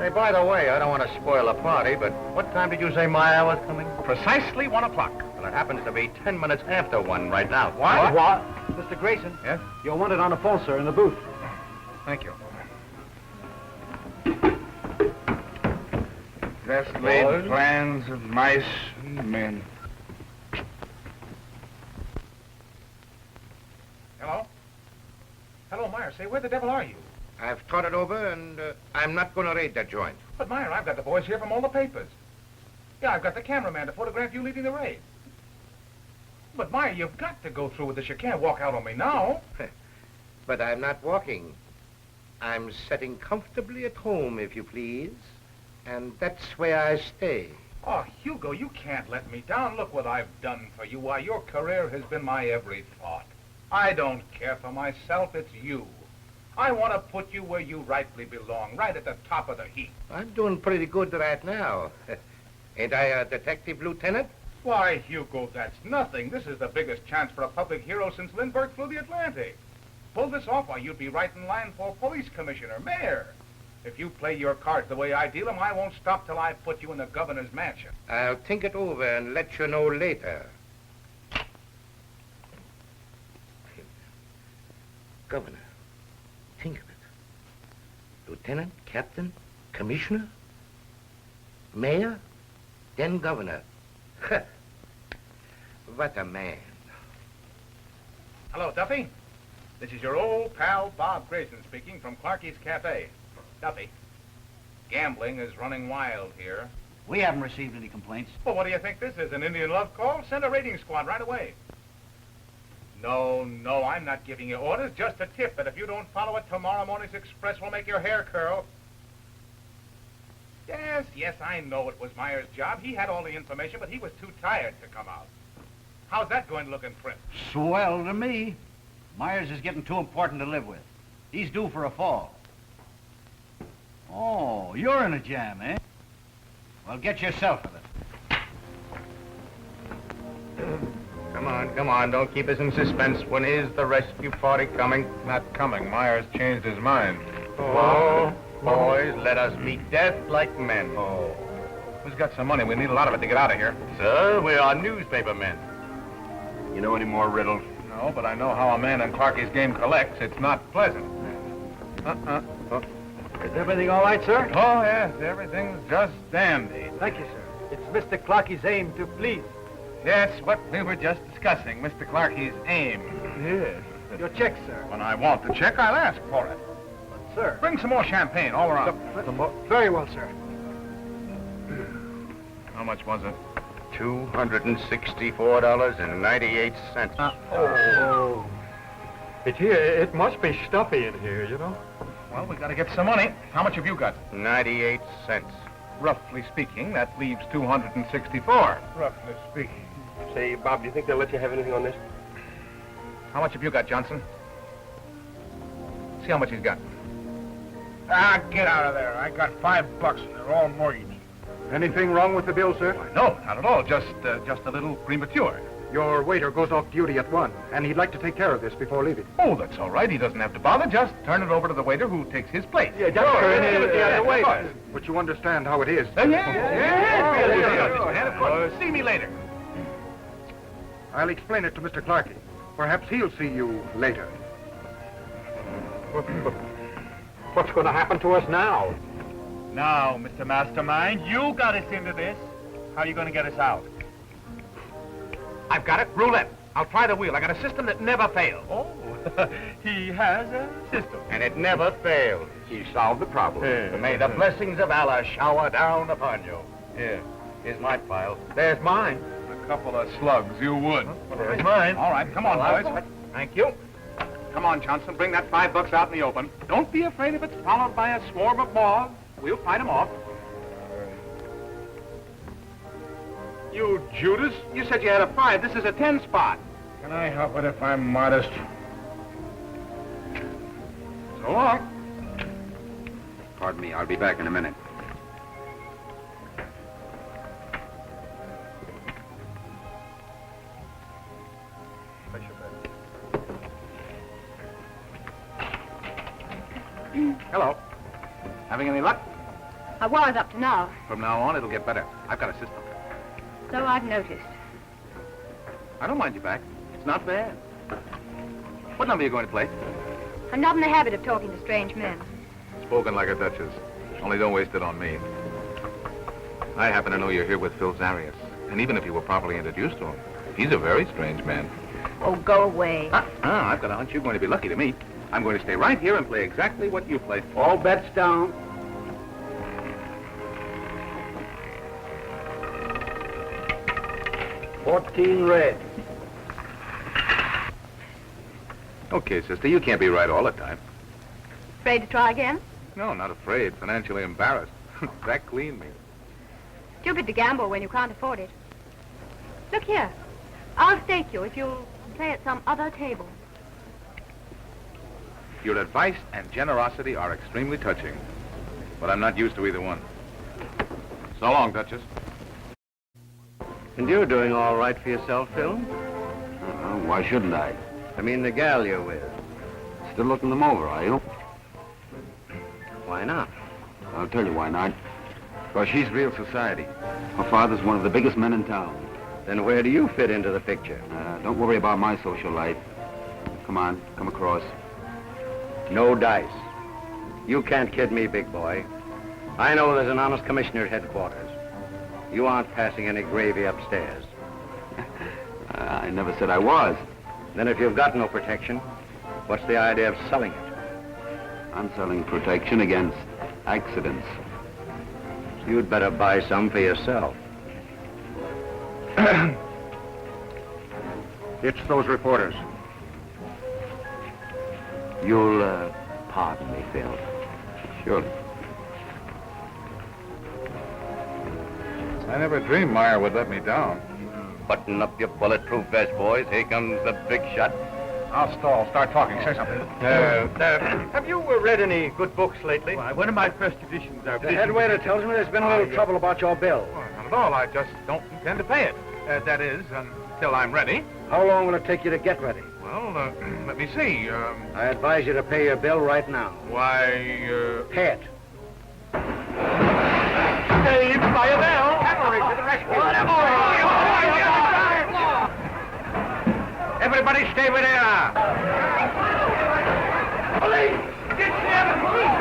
Hey, by the way, I don't want to spoil the party, but what time did you say Meyer was coming? Precisely 1 o'clock. Well, it happens to be 10 minutes after 1 right now. What? Mr. Grayson? Yes? You're wanted on the phone, sir, in the booth. Thank you. Best laid plans of mice and men. Hello? Hello, Meyer. Say, where the devil are you? I've thought it over, and I'm not going to raid that joint. But, Meyer, I've got the boys here from all the papers. Yeah, I've got the cameraman to photograph you leading the raid. But, Meyer, you've got to go through with this. You can't walk out on me now. But I'm not walking. I'm sitting comfortably at home, if you please. And that's where I stay. Oh, Hugo, you can't let me down. Look what I've done for you. Why, your career has been my every thought. I don't care for myself, it's you. I want to put you where you rightly belong, right at the top of the heap. I'm doing pretty good right now. Ain't I a detective lieutenant? Why, Hugo, that's nothing. This is the biggest chance for a public hero since Lindbergh flew the Atlantic. Pull this off, why, you'd be right in line for police commissioner, mayor. If you play your cards the way I deal them, I won't stop till I put you in the governor's mansion. I'll think it over and let you know later. Governor, think of it. Lieutenant, captain, commissioner, mayor, then governor. What a man. Hello, Duffy. This is your old pal, Bob Grayson, speaking from Clarky's Cafe. Duffy, gambling is running wild here. We haven't received any complaints. Well, what do you think this is, an Indian love call? Send a raiding squad right away. No, I'm not giving you orders, just a tip that if you don't follow it, tomorrow morning's express will make your hair curl. Yes, I know it was Meyer's job. He had all the information, but he was too tired to come out. How's that going to look in print? Swell to me. Myers is getting too important to live with. He's due for a fall. Oh, you're in a jam, eh? Well, get yourself with it. Come on, don't keep us in suspense. When is the rescue party coming? Not coming. Myers changed his mind. Oh, boys, let us meet death like men. Oh. Who's got some money? We need a lot of it to get out of here. Sir, we are newspaper men. You know any more riddles? No, but I know how a man in Clarky's game collects. It's not pleasant. Is everything all right, sir? Oh, yes, everything's just dandy. Thank you, sir. It's Mr. Clarky's aim to please. Yes, what we were just discussing, Mr. Clarky's aim. Yes. Your check, sir. When I want the check, I'll ask for it. But, sir... Bring some more champagne all around. Very well, sir. How much was it? $264.98. Oh. It must be stuffy in here, you know. Well, we got to get some money. How much have you got? 98 cents. Roughly speaking, that leaves 264. Roughly speaking. Say, Bob, do you think they'll let you have anything on this? How much have you got, Johnson? See how much he's got. Ah, get out of there. I got $5 and they're all mortgaged. Anything wrong with the bill, sir? No, not at all. Just a little premature. Your waiter goes off duty at 1, and he'd like to take care of this before leaving. Oh, that's all right. He doesn't have to bother. Just turn it over to the waiter who takes his place. Yeah, just turn it the other way. But you understand how it is. Yeah, of course. See me later. I'll explain it to Mr. Clarky. Perhaps he'll see you later. What's going to happen to us now? Now, Mr. Mastermind, you got us into this. How are you going to get us out? I've got it. Roulette. I'll try the wheel. I got a system that never fails. Oh, he has a system. And it never failed. He solved the problem. May the blessings of Allah shower down upon you. Here, here's my file. There's mine. A couple of slugs, you would. There's mine. All right, come on, boys. Thank you. Come on, Johnson. Bring that $5 out in the open. Don't be afraid if it's followed by a swarm of moths. We'll fight them off. You Judas, you said you had a 5. This is a 10 spot. Can I help it if I'm modest? So long. Pardon me, I'll be back in a minute. Hello. Having any luck? I was up to now. From now on, it'll get better. I've got a system. So I've noticed. I don't mind you back. It's not bad. What number are you going to play? I'm not in the habit of talking to strange men. Spoken like a duchess. Only don't waste it on me. I happen to know you're here with Phil Zarias. And even if you were properly introduced to him, he's a very strange man. Oh, go away. I've got a hunch you're going to be lucky to meet. I'm going to stay right here and play exactly what you play. All bets down. $14 red. Okay, sister, you can't be right all the time. Afraid to try again? No, not afraid. Financially embarrassed. That cleaned me. Stupid to gamble when you can't afford it. Look here. I'll stake you if you'll play at some other table. Your advice and generosity are extremely touching. But I'm not used to either one. So long, Duchess. And you're doing all right for yourself, Phil? Why shouldn't I? I mean the gal you're with. Still looking them over, are you? Why not? I'll tell you why not. Because she's real society. Her father's one of the biggest men in town. Then where do you fit into the picture? Don't worry about my social life. Come on, come across. No dice. You can't kid me, big boy. I know there's an honest commissioner at headquarters. You aren't passing any gravy upstairs. I never said I was. Then if you've got no protection, what's the idea of selling it? I'm selling protection against accidents. You'd better buy some for yourself. It's those reporters. You'll, pardon me, Phil. Sure. I never dreamed Meyer would let me down. Button up your bulletproof vest, boys. Here comes the big shot. I'll stall. Start talking. Say something. Have you read any good books lately? Why, one of my first editions are... The head waiter tells me there's been a little trouble about your bill. Well, not at all. I just don't intend to pay it. That is, until I'm ready. How long will it take you to get ready? Well, let me see. I advise you to pay your bill right now. Why, Pay it. Saved by a bell! Cavalry to the rescue! Everybody stay where they are! Police! Get the police!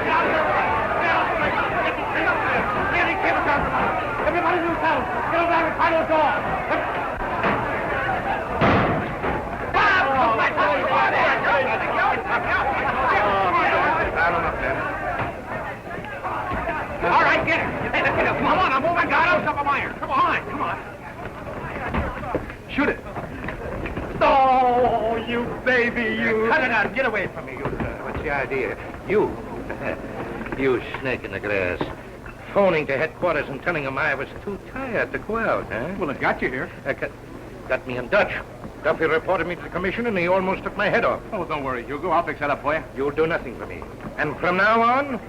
Everybody move down! Get over there and find those doors! All right, get it. Hey, let's get it. Come on, I'm moving. Got him. Up a Meyer. Come on, come on. shoot it. Oh, you baby, you. Cut it out. Get away from me, you. What's the idea? You. You snake in the grass. Phoning to headquarters and telling them I was too tired to go out, huh? Well, it got you here. Got me in Dutch. Duffy reported me to the commission and he almost took my head off. Oh, don't worry, Hugo. I'll fix that up for you. You'll do nothing for me. And from now on,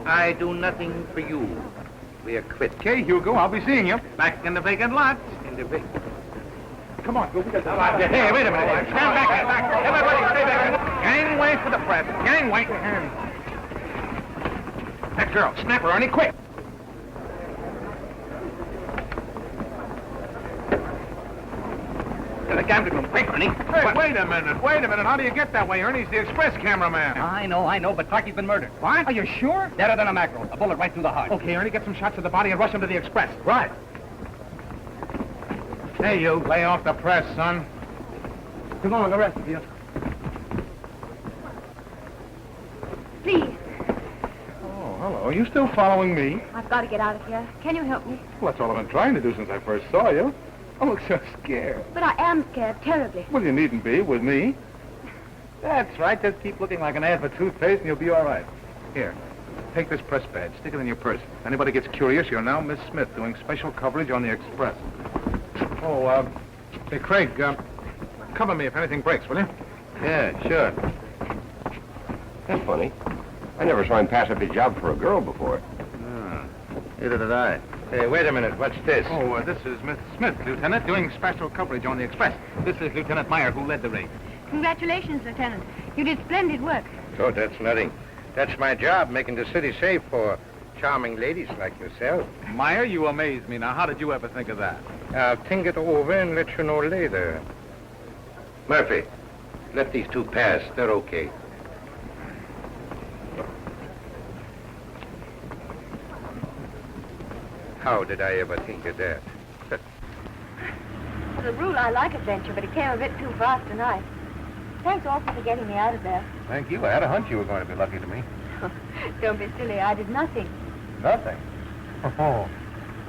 I do nothing for you. We are quit. Okay, Hugo, I'll be seeing you. Back in the vacant lot. In the vacant. Come on, go. Hey, wait a minute. Stand back. Everybody stay back. Gangway for the press. Gangway. That girl, snap her, Ernie, quick. The gambling room. Quick, Ernie. Hey, wait a minute. How do you get that way? Ernie's the express cameraman. I know, but Clarky's been murdered. What? Are you sure? Deader than a mackerel. A bullet right through the heart. Okay, Ernie, get some shots of the body and rush him to the express. Right. Hey, you. Lay off the press, son. Come on, the rest of you. Please, Oh, hello. Are you still following me? I've got to get out of here. Can you help me? Well, that's all I've been trying to do since I first saw you. I look so scared. But I am scared, terribly. Well, you needn't be with me. That's right. Just keep looking like an ad for toothpaste and you'll be all right. Here, take this press badge. Stick it in your purse. If anybody gets curious, you're now Miss Smith doing special coverage on the Express. Oh, hey, Craig, cover me if anything breaks, will you? Yeah, sure. That's funny. I never saw him pass up his job for a girl before. Neither did I. Hey, wait a minute. What's this? Oh, this is Miss Smith, Lieutenant, doing special coverage on the Express. This is Lieutenant Meyer, who led the raid. Congratulations, Lieutenant. You did splendid work. Oh, that's nothing. That's my job, making the city safe for charming ladies like yourself. Meyer, you amaze me. Now, how did you ever think of that? I'll think it over and let you know later. Murphy, let these two pass. They're okay. How did I ever think of that? As a rule, I like adventure, but it came a bit too fast tonight. Thanks awfully for getting me out of there. Thank you. I had a hunch you were going to be lucky to me. Don't be silly. I did nothing. Nothing. Oh,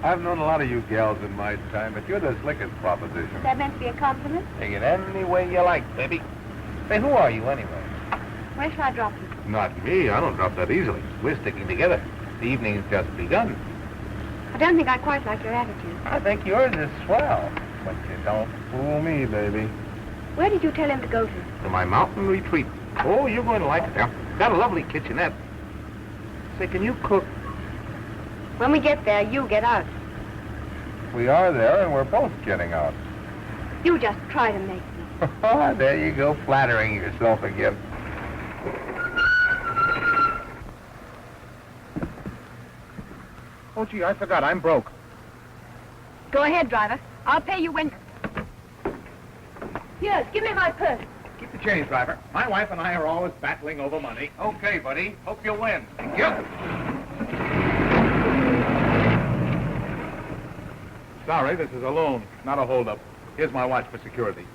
I've known a lot of you gals in my time, but you're the slickest proposition. Is that meant to be a compliment? Take it any way you like, baby. Say, who are you anyway? Where shall I drop you? Not me. I don't drop that easily. We're sticking together. The evening's just begun. I don't think I quite like your attitude. I think yours is swell, but you don't fool me, baby. Where did you tell him to go to? To my mountain retreat. Oh, you're going to like it there. Got a lovely kitchenette. Say, can you cook? When we get there, you get out. We are there, and we're both getting out. You just try to make me. There you go, flattering yourself again. Oh, gee, I forgot. I'm broke. Go ahead, driver. I'll pay you when... Here, give me my purse. Keep the change, driver. My wife and I are always battling over money. Okay, buddy. Hope you win. Thank you. Sorry, this is a loan, not a holdup. Here's my watch for security.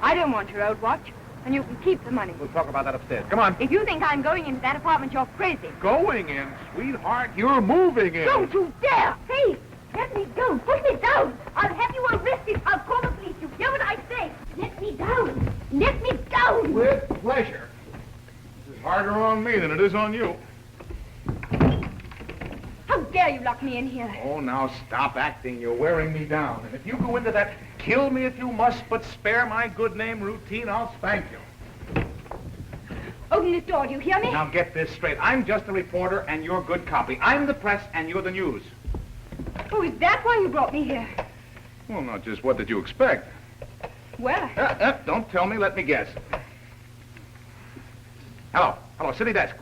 I don't want your old watch, and you can keep the money. We'll talk about that upstairs. Come on. If you think I'm going into that apartment, you're crazy. Going in, sweetheart. You're moving in. Don't you dare! Hey, let me go. Put me down. I'll have you arrested. I'll call the police. You hear what I say? Let me down. Let me down. With pleasure. This is harder on me than it is on you. How dare you lock me in here? Oh, now stop acting. You're wearing me down. And if you go into that kill me if you must, but spare my good name routine, I'll spank you. Open this door, do you hear me? Now get this straight. I'm just a reporter and you're good copy. I'm the press and you're the news. Oh, is that why you brought me here? Well, not just what did you expect? Well, Don't tell me, let me guess. Hello, city desk.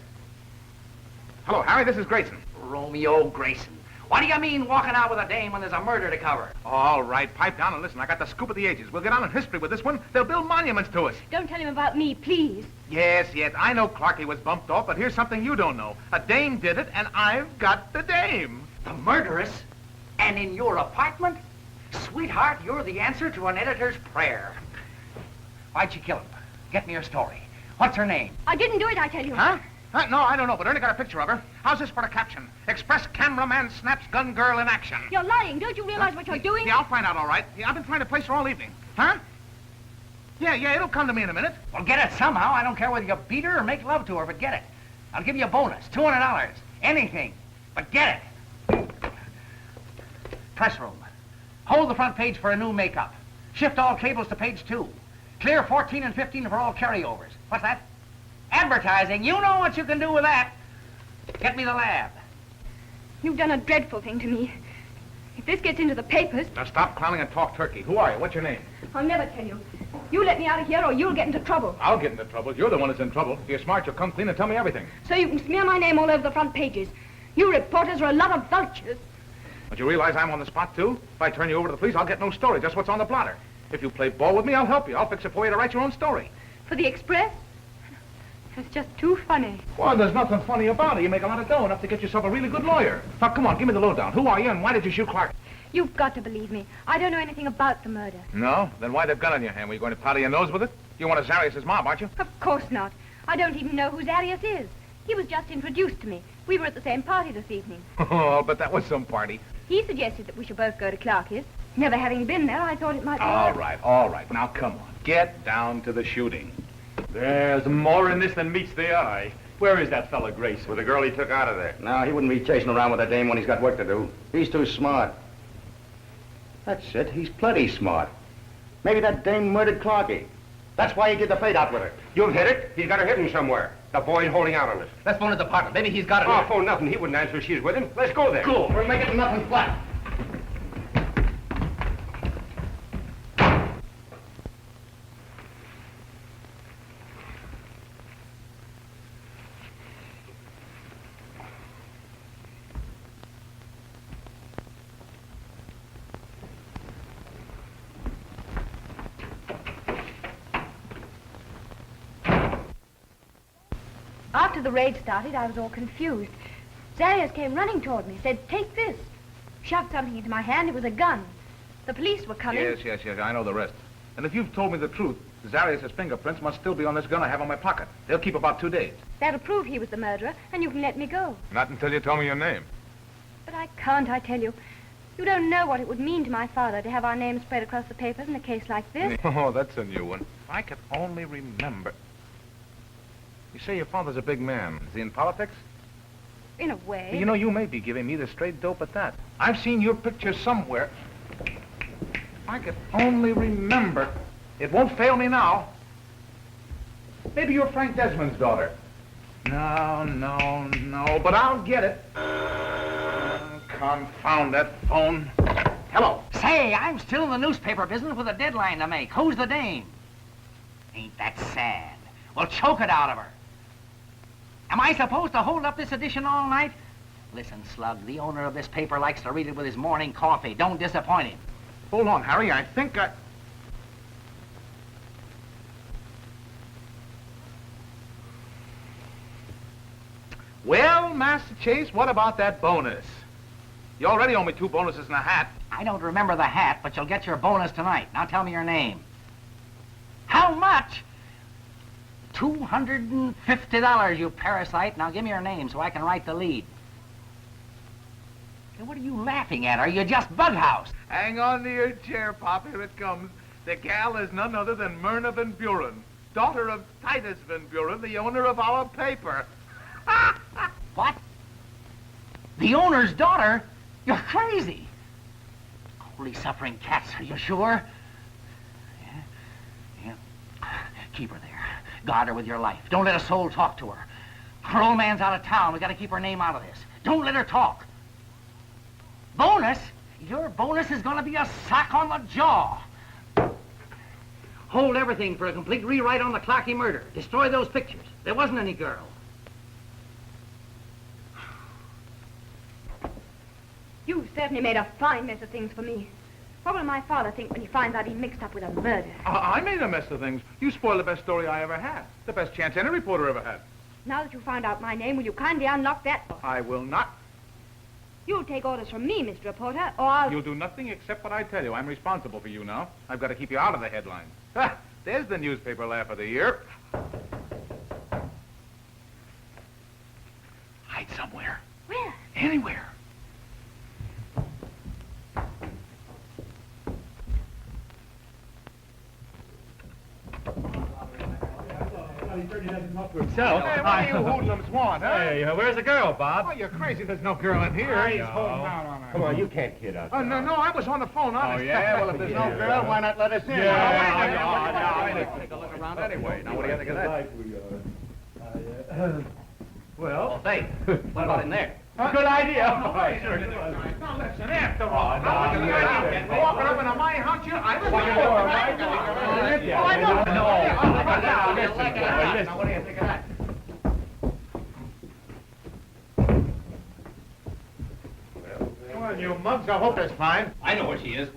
Hello, Harry, this is Grayson. Romeo Grayson. What do you mean walking out with a dame when there's a murder to cover? All right, pipe down and listen. I got the scoop of the ages. We'll get on in history with this one. They'll build monuments to us. don't tell him about me, please. Yes, I know Clarkie was bumped off, but here's something you don't know. A dame did it, and I've got the dame. The murderess? And in your apartment? Sweetheart, you're the answer to an editor's prayer. Why'd she kill him? Get me her story. What's her name? I didn't do it, I tell you. Huh? No, I don't know, but Ernie got a picture of her. How's this for a caption? Express cameraman snaps gun girl in action. You're lying. Don't you realize what you're doing? Yeah, I'll find out, all right. Yeah, I've been trying to place her all evening. Huh? Yeah, it'll come to me in a minute. Well, get it somehow. I don't care whether you beat her or make love to her, but get it. I'll give you a bonus, $200. Anything. But get it. Press room. Hold the front page for a new makeup. Shift all cables to page 2. Clear 14 and 15 for all carryovers. What's that? Advertising. You know what you can do with that. Get me the lab. You've done a dreadful thing to me. If this gets into the papers... Now stop clowning and talk turkey. Who are you? What's your name? I'll never tell you. You let me out of here or you'll get into trouble. I'll get into trouble. You're the one that's in trouble. If you're smart, you'll come clean and tell me everything. So you can smear my name all over the front pages. You reporters are a lot of vultures. But you realize I'm on the spot, too? If I turn you over to the police, I'll get no story, just what's on the blotter. If you play ball with me, I'll help you. I'll fix it for you to write your own story. For the Express? It's just too funny. Well, there's nothing funny about it. You make a lot of dough, enough to get yourself a really good lawyer. Now, come on, give me the lowdown. Who are you, and why did you shoot Clark? You've got to believe me. I don't know anything about the murder. No? Then why the gun in your hand? Were you going to powder your nose with it? You're one of Zarias' mob, aren't you? Of course not. I don't even know who Zarias is. He was just introduced to me. We were at the same party this evening. Oh, but that was some party. He suggested that we should both go to Clarkie's. Never having been there, I thought it might be... All right. Now, come on. Get down to the shooting. There's more in this than meets the eye. Where is that fella Grayson? With the girl he took out of there. No, he wouldn't be chasing around with a dame when he's got work to do. He's too smart. That's it. He's plenty smart. Maybe that dame murdered Clarkie. That's why he did the fade out with her. You've hit it. He's got her hidden somewhere. The boy's holding out on us. Let's phone his department. Maybe he's got it. Oh, phone nothing. He wouldn't answer if she's with him. Let's go there. Cool. We're making nothing flat. After the raid started, I was all confused. Zarias came running toward me, said, "Take this." Shoved something into my hand. It was a gun. The police were coming. Yes. I know the rest. And if you've told me the truth, Zarias' fingerprints must still be on this gun I have in my pocket. They'll keep about 2 days. That'll prove he was the murderer, and you can let me go. Not until you tell me your name. But I can't, I tell you. You don't know what it would mean to my father to have our names spread across the papers in a case like this. Oh, that's a new one. If I could only remember. You say your father's a big man. Is he in politics? In a way. You know, you may be giving me the straight dope at that. I've seen your picture somewhere. If I could only remember. It won't fail me now. Maybe you're Frank Desmond's daughter. No, but I'll get it. Confound that phone. Hello. Say, I'm still in the newspaper business with a deadline to make. Who's the dame? Ain't that sad? Well, choke it out of her. Am I supposed to hold up this edition all night? Listen, Slug, the owner of this paper likes to read it with his morning coffee. Don't disappoint him. Hold on, Harry. I think I... Well, Master Chase, what about that bonus? You already owe me 2 bonuses and a hat. I don't remember the hat, but you'll get your bonus tonight. Now tell me your name. How much? $250, you parasite. Now give me your name so I can write the lead. Hey, what are you laughing at? Are you just bughouse? Hang on to your chair, Pop. Here it comes. The gal is none other than Myrna Van Buren, daughter of Titus Van Buren, the owner of our paper. What? The owner's daughter? You're crazy. Holy suffering cats, are you sure? Yeah. Keep her there. Guard her with your life. Don't let a soul talk to her. Her old man's out of town. We got to keep her name out of this. Don't let her talk. Bonus? Your bonus is going to be a sock on the jaw. Hold everything for a complete rewrite on the Clarkey murder. Destroy those pictures. There wasn't any girl. You certainly made a fine mess of things for me. What will my father think when he finds out he mixed up with a murder? I made a mess of things. You spoiled the best story I ever had. The best chance any reporter ever had. Now that you found out my name, will you kindly unlock that door? I will not. You'll take orders from me, Mr. Reporter, or I'll... You'll do nothing except what I tell you. I'm responsible for you now. I've got to keep you out of the headlines. Ha! There's the newspaper laugh of the year. Hide somewhere. Where? Anywhere. Himself. Hey, what are you hoodlums want, huh? Hey, where's the girl, Bob? Oh, you're crazy. There's no girl in here. He's holding out on her. Come on, you can't kid us. Oh, no, I was on the phone, honest. Oh, yeah? Well, if there's no girl, why not let us in? Take a look around anyway. Now, what do you think of that? Well, say, what about in there? Good idea. Now, listen, after all. Walking up in a my house, I was Now, what do you think of that? Well, you mugs, I hope it's fine. I know where she is.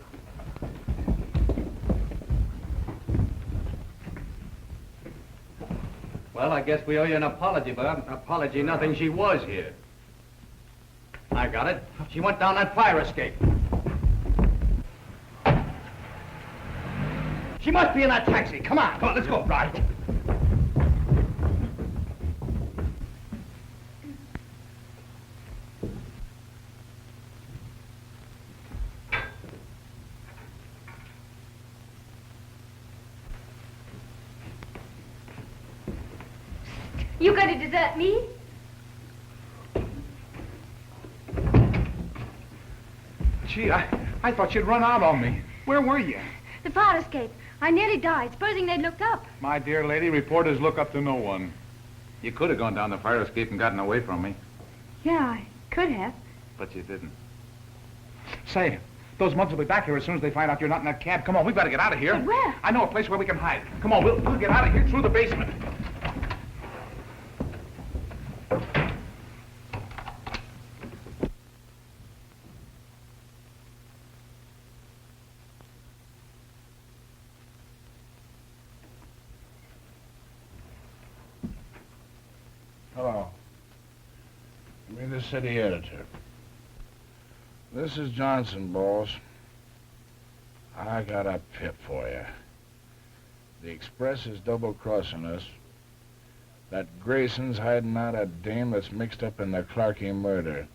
Well, I guess we owe you an apology, Bob. Apology, nothing. She was here. I got it. She went down that fire escape. She must be in that taxi. Come on, let's go. Right. You going to desert me? Gee, I thought you'd run out on me. Where were you? The fire escape. I nearly died. Supposing they'd looked up. My dear lady, reporters look up to no one. You could have gone down the fire escape and gotten away from me. Yeah, I could have. But you didn't. Say, those mugs will be back here as soon as they find out you're not in that cab. Come on, we've got to get out of here. But where? I know a place where we can hide. Come on, we'll get out of here through the basement. the city editor. This is Johnson, boss. I got a pip for you. The Express is double-crossing us. That Grayson's hiding out a dame that's mixed up in the Clarkie murder.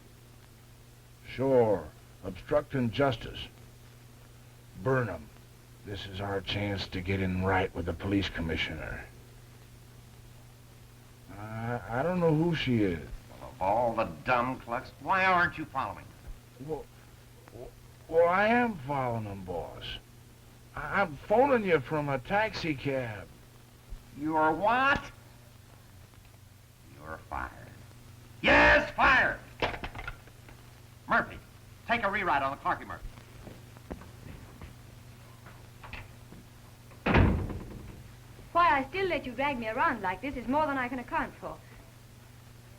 Sure, obstructing justice. Burn 'em. This is our chance to get in right with the police commissioner. I don't know who she is. Well, of all the dumb clucks, why aren't you following? Well, I am following them, boss. I'm phoning you from a taxi cab. You're what? You're fired. Yes, fired! Murphy, take a rewrite on the Clarkie murder. Why I still let you drag me around like this is more than I can account for.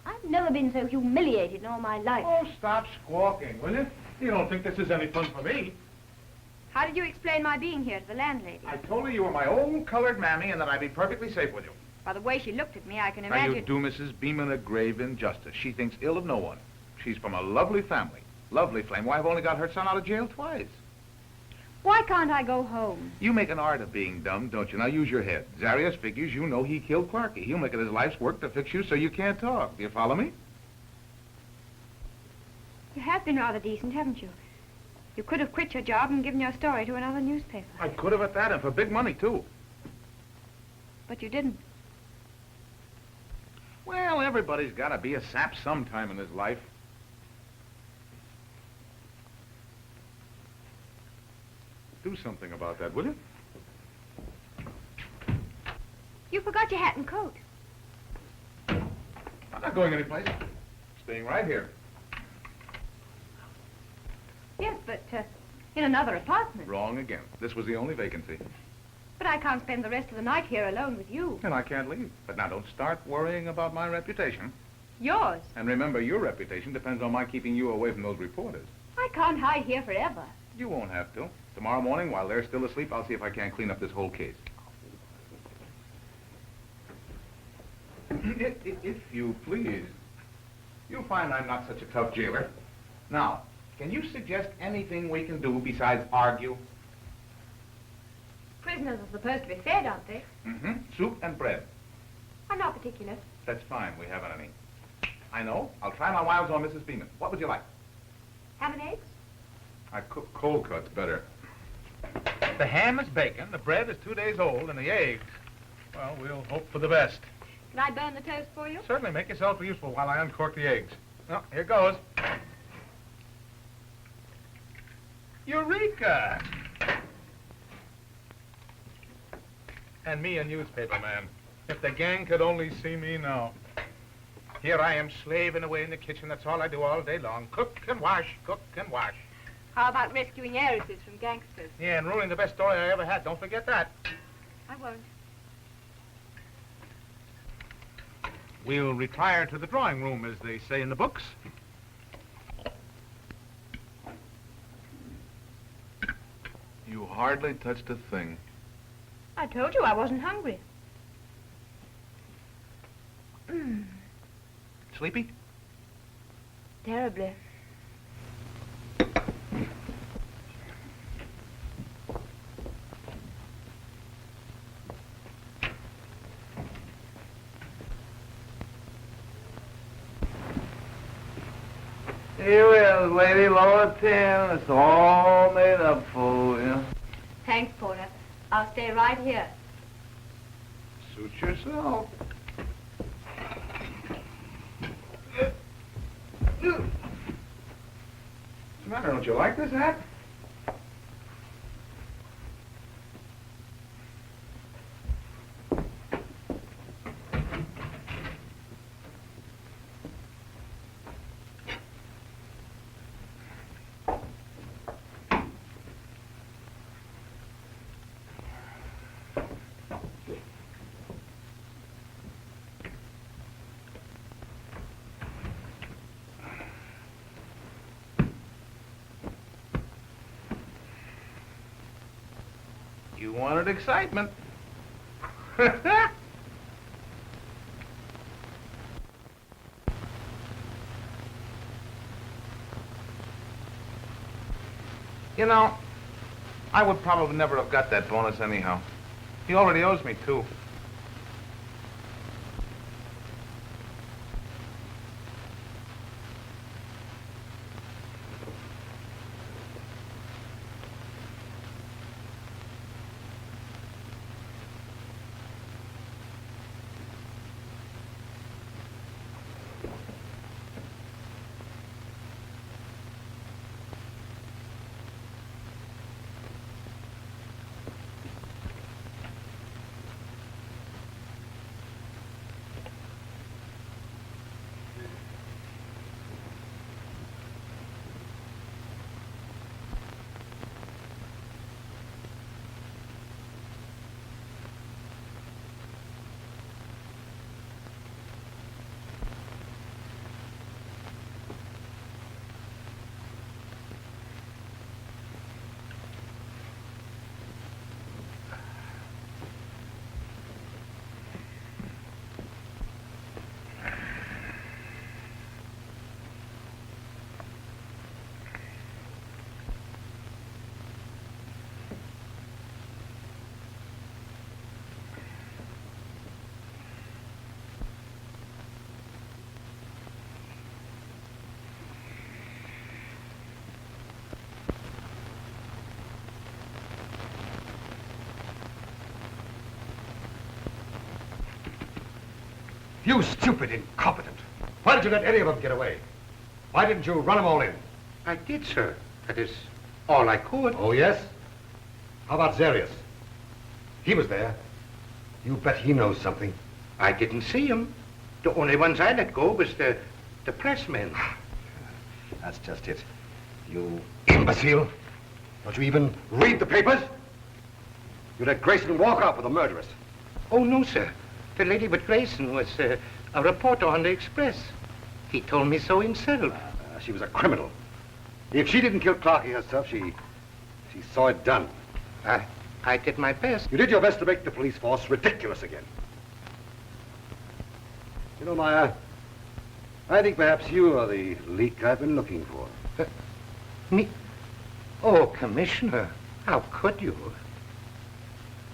I've never been so humiliated in all my life. Oh, stop squawking, will you? You don't think this is any fun for me. How did you explain my being here to the landlady? I told her you were my own colored mammy and that I'd be perfectly safe with you. By the way she looked at me, I can Now, imagine... you do Mrs. Beeman a grave injustice. She thinks ill of no one. She's from a lovely family. Lovely flame. Why, I've only got her son out of jail twice. Why can't I go home? You make an art of being dumb, don't you? Now, use your head. Zarias figures you know he killed Clarkie. He'll make it his life's work to fix you so you can't talk. Do you follow me? You have been rather decent, haven't you? You could have quit your job and given your story to another newspaper. I could have at that, and for big money, too. But you didn't. Well, everybody's got to be a sap sometime in his life. Do something about that, will you? You forgot your hat and coat. I'm not going anyplace. Staying right here. Yes, but in another apartment. Wrong again. This was the only vacancy. But I can't spend the rest of the night here alone with you. And I can't leave. But now don't start worrying about my reputation. Yours? And remember, your reputation depends on my keeping you away from those reporters. I can't hide here forever. You won't have to. Tomorrow morning, while they're still asleep, I'll see if I can't clean up this whole case. If you please. You'll find I'm not such a tough jailer. Now, can you suggest anything we can do besides argue? Prisoners are supposed to be fed, aren't they? Mm-hmm. Soup and bread. I'm not particular. That's fine. We haven't any. I know. I'll try my wiles on Mrs. Beeman. What would you like? Ham and eggs? I cook cold cuts better. The ham is bacon, the bread is 2 days old, and the eggs, well, we'll hope for the best. Can I burn the toast for you? Certainly. Make yourself useful while I uncork the eggs. Well, here goes. Eureka! And me a newspaper man. If the gang could only see me now. Here I am slaving away in the kitchen. That's all I do all day long. Cook and wash, cook and wash. How about rescuing heiresses from gangsters? Yeah, and ruining the best story I ever had. Don't forget that. I won't. We'll retire to the drawing room, as they say in the books. You hardly touched a thing. I told you I wasn't hungry. Sleepy? Terribly. Here is, lady, lower 10. It's all made up for you. Thanks, Porter. I'll stay right here. Suit yourself. What's the matter? Don't you like this hat? You wanted excitement. You know, I would probably never have got that bonus anyhow. He already owes me 2. You stupid incompetent. Why did you let any of them get away? Why didn't you run them all in? I did, sir. That is all I could. Oh, yes? How about Zarias? He was there. You bet he knows something. I didn't see him. The only ones I let go was the pressmen. That's just it. You imbecile. Don't you even read the papers? You let Grayson walk out with a murderess. Oh, no, sir. The lady with Grayson was a reporter on the Express. He told me so himself. She was a criminal. If she didn't kill Clarkie herself, she saw it done. I did my best. You did your best to make the police force ridiculous again. You know, Meyer, I think perhaps you are the leak I've been looking for. Me? Oh, Commissioner, how could you?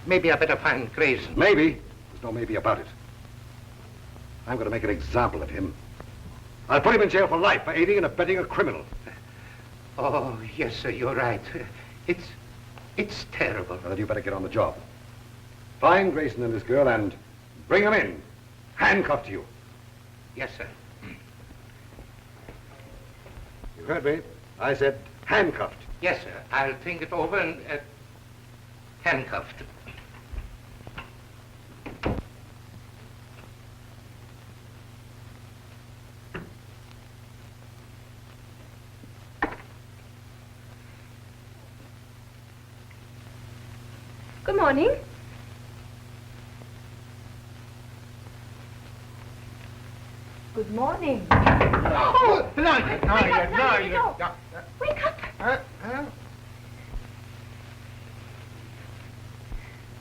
Maybe I better find Grayson. Maybe. There's no maybe about it. I'm going to make an example of him. I'll put him in jail for life for aiding and abetting a criminal. Oh, yes, sir, you're right. It's terrible. Well, then you better get on the job. Find Grayson and this girl and bring them in, handcuffed to you. Yes, sir. You heard me. I said handcuffed. Yes, sir. I'll think it over and handcuffed. Good morning. Good morning. Oh, no. Wake up.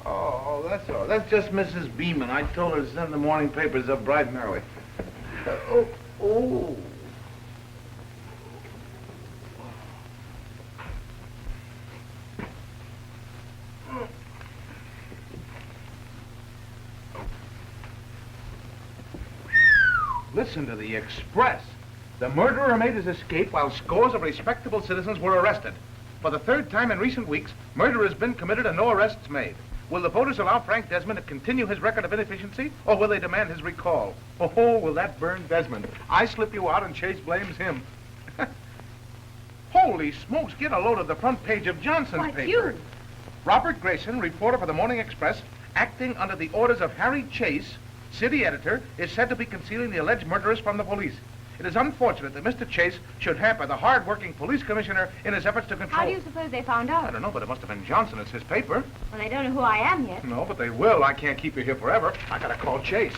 Oh, that's all. That's just Mrs. Beeman. I told her to send the morning papers up bright and early. Oh. Listen to the Express. The murderer made his escape while scores of respectable citizens were arrested. For the 3rd time in recent weeks, murder has been committed and no arrests made. Will the voters allow Frank Desmond to continue his record of inefficiency, or will they demand his recall? Oh, will that burn Desmond? I slip you out and Chase blames him. Holy smokes, get a load of the front page of Johnson's paper. You? Robert Grayson, reporter for the Morning Express, acting under the orders of Harry Chase, city editor, is said to be concealing the alleged murderers from the police. It is unfortunate that Mr. Chase should hamper the hard-working police commissioner in his efforts to control... How do you suppose they found out? I don't know, but it must have been Johnson. It's his paper. Well, they don't know who I am yet. No, but they will. I can't keep you here forever. I gotta call Chase.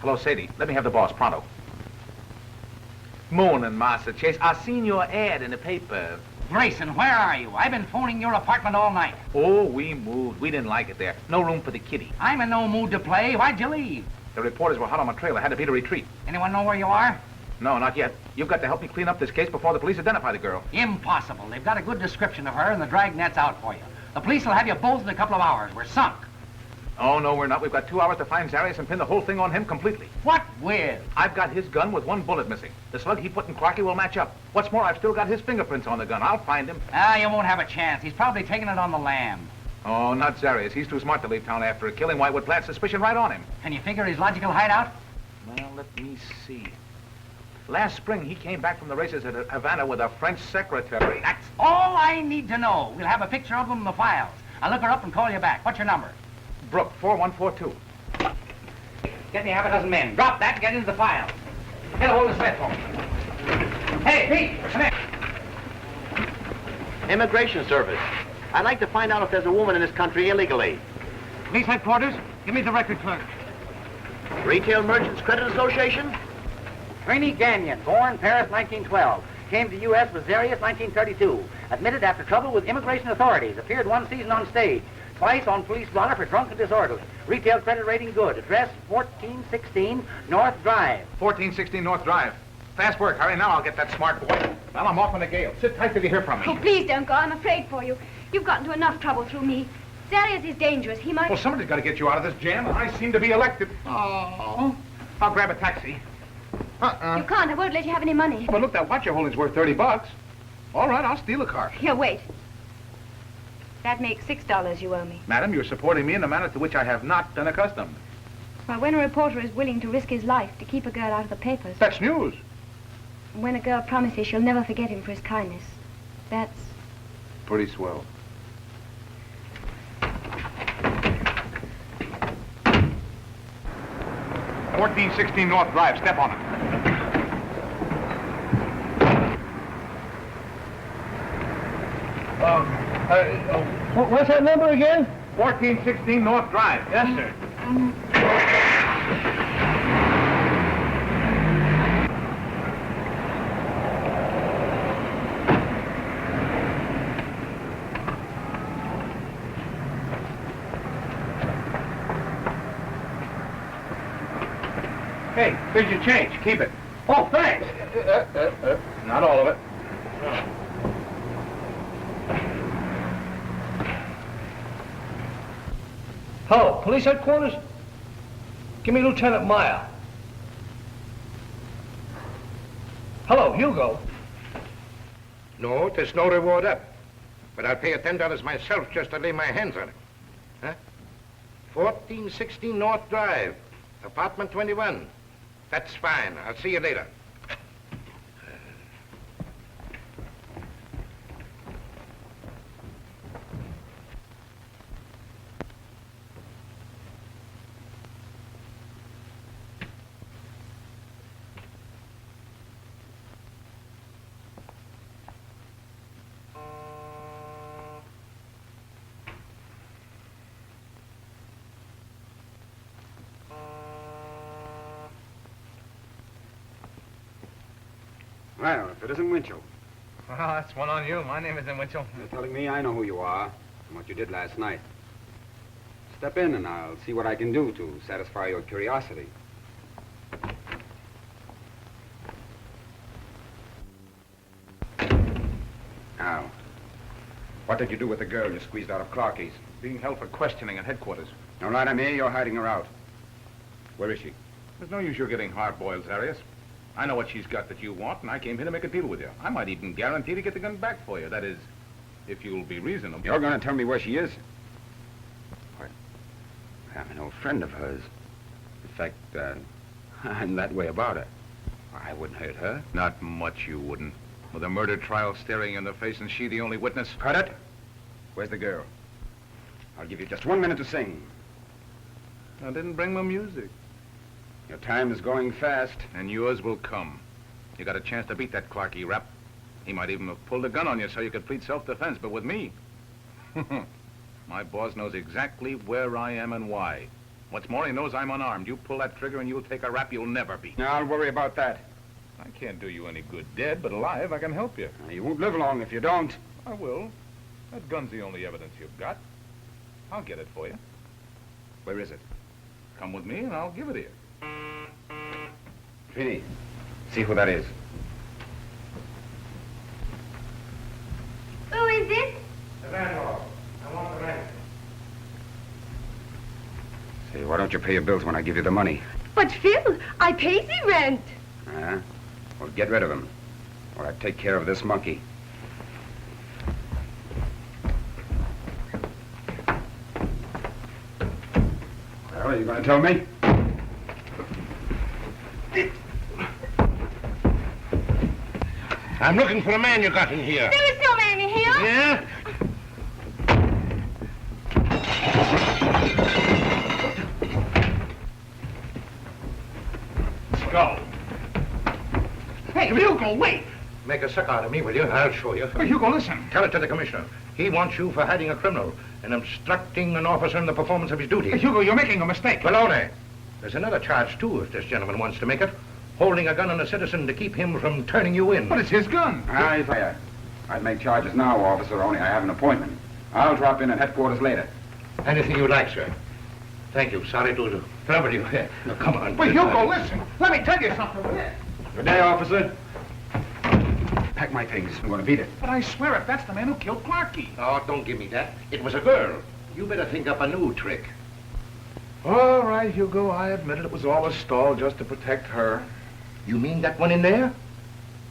Hello, Sadie. Let me have the boss, pronto. Morning, Master Chase. I seen your ad in the paper. Grayson, where are you? I've been phoning your apartment all night. Oh, we moved. We didn't like it there. No room for the kitty. I'm in no mood to play. Why'd you leave? The reporters were hot on my trail. I had to beat a retreat. Anyone know where you are? No, not yet. You've got to help me clean up this case before the police identify the girl. Impossible. They've got a good description of her, and the dragnet's out for you. The police will have you both in a couple of hours. We're sunk. Oh, no, we're not. We've got 2 hours to find Zarias and pin the whole thing on him completely. What with? I've got his gun with 1 bullet missing. The slug he put in Clarkie will match up. What's more, I've still got his fingerprints on the gun. I'll find him. Ah, you won't have a chance. He's probably taking it on the lam. Oh, not Zarias. He's too smart to leave town after a killing. Why would plant suspicion right on him? Can you figure his logical hideout? Well, let me see. Last spring, he came back from the races at Havana with a French secretary. That's all I need to know. We'll have a picture of him in the files. I'll look her up and call you back. What's your number? Brooke, 4142. Get me half a dozen men. Drop that and get into the files. Get a hold of Smith for me. Hey, Pete, come here. Immigration Service. I'd like to find out if there's a woman in this country illegally. Police headquarters, give me the record clerk. Retail Merchants Credit Association? Rainey Gagnon, born Paris 1912. Came to the U.S. with Zarias 1932. Admitted after trouble with immigration authorities. Appeared 1 season on stage. Twice on police blotter for drunk and disorderly. Retail credit rating good. Address 1416 North Drive. 1416 North Drive. Fast work. Hurry now. I'll get that smart boy. Well, I'm off in a gale. Sit tight till you hear from me. Oh, please don't go. I'm afraid for you. You've gotten into enough trouble through me. Zarias is dangerous. He might... Well, somebody's got to get you out of this jam, and I seem to be elected. Oh. I'll grab a taxi. You can't. I won't let you have any money. But look, that watch you're holding's worth $30. All right, I'll steal a car. Here, wait. That makes $6 you owe me. Madam, you're supporting me in a manner to which I have not been accustomed. Well, when a reporter is willing to risk his life to keep a girl out of the papers... That's news. And when a girl promises she'll never forget him for his kindness, that's... Pretty swell. $1416 North Drive. Step on it. What's that number again? 1416 North Drive. Yes, sir. Hey, here's your change. Keep it. Oh, thanks. Not all of it. Hello, police headquarters? Give me Lieutenant Meyer. Hello, Hugo. No, there's no reward up. But I'll pay you $10 myself just to lay my hands on it. Huh? 1416 North Drive, apartment 21. That's fine. I'll see you later. Well, if it isn't Winchell. Well, that's one on you. My name isn't Winchell. You're telling me I know who you are and what you did last night. Step in and I'll see what I can do to satisfy your curiosity. Now, what did you do with the girl you squeezed out of Clarkie's? Being held for questioning at headquarters. All right, I'm here. You're hiding her out. Where is she? There's no use you're getting hard-boiled, Zarias. I know what she's got that you want, and I came here to make a deal with you. I might even guarantee to get the gun back for you. That is, if you'll be reasonable. You're going to tell me where she is? What? I'm an old friend of hers. In fact, I'm that way about her. I wouldn't hurt her. Not much you wouldn't. With a murder trial staring you in the face and she the only witness. Cut it. Where's the girl? I'll give you just 1 minute to sing. I didn't bring my music. Your time is going fast. And yours will come. You got a chance to beat that Clarkie rap. He might even have pulled a gun on you so you could plead self-defense, but with me, my boss knows exactly where I am and why. What's more, he knows I'm unarmed. You pull that trigger and you'll take a rap you'll never beat. Now, I'll worry about that. I can't do you any good dead, but alive I can help you. Now, you won't live long if you don't. I will. That gun's the only evidence you've got. I'll get it for you. Where is it? Come with me and I'll give it to you. Trini, see who that is. Who is it? The landlord. I want the rent. Say, why don't you pay your bills when I give you the money? But Phil, I pay the rent. Well, get rid of him, or I take care of this monkey. Well, are you going to tell me? I'm looking for a man you got in here. There is no man in here. Yeah? Let's go. Hey, Hugo, wait. Make a suck out of me, will you? I'll show you. Hey, Hugo, listen. Tell it to the commissioner. He wants you for hiding a criminal and obstructing an officer in the performance of his duty. Hey, Hugo, you're making a mistake. Baloney. There's another charge, too, if this gentleman wants to make it. Holding a gun on a citizen to keep him from turning you in. But it's his gun. I'd make charges now, officer, only I have an appointment. I'll drop in at headquarters later. Anything you like, sir. Thank you. Sorry to trouble you. Now, come on. Wait, Hugo, listen. Let me tell you something. Will you? Good day, officer. Pack my things. I'm going to beat it. But I swear, if that's the man who killed Clarkie. Oh, don't give me that. It was a girl. You better think up a new trick. All right, Hugo, I admitted it was all a stall just to protect her. You mean that one in there?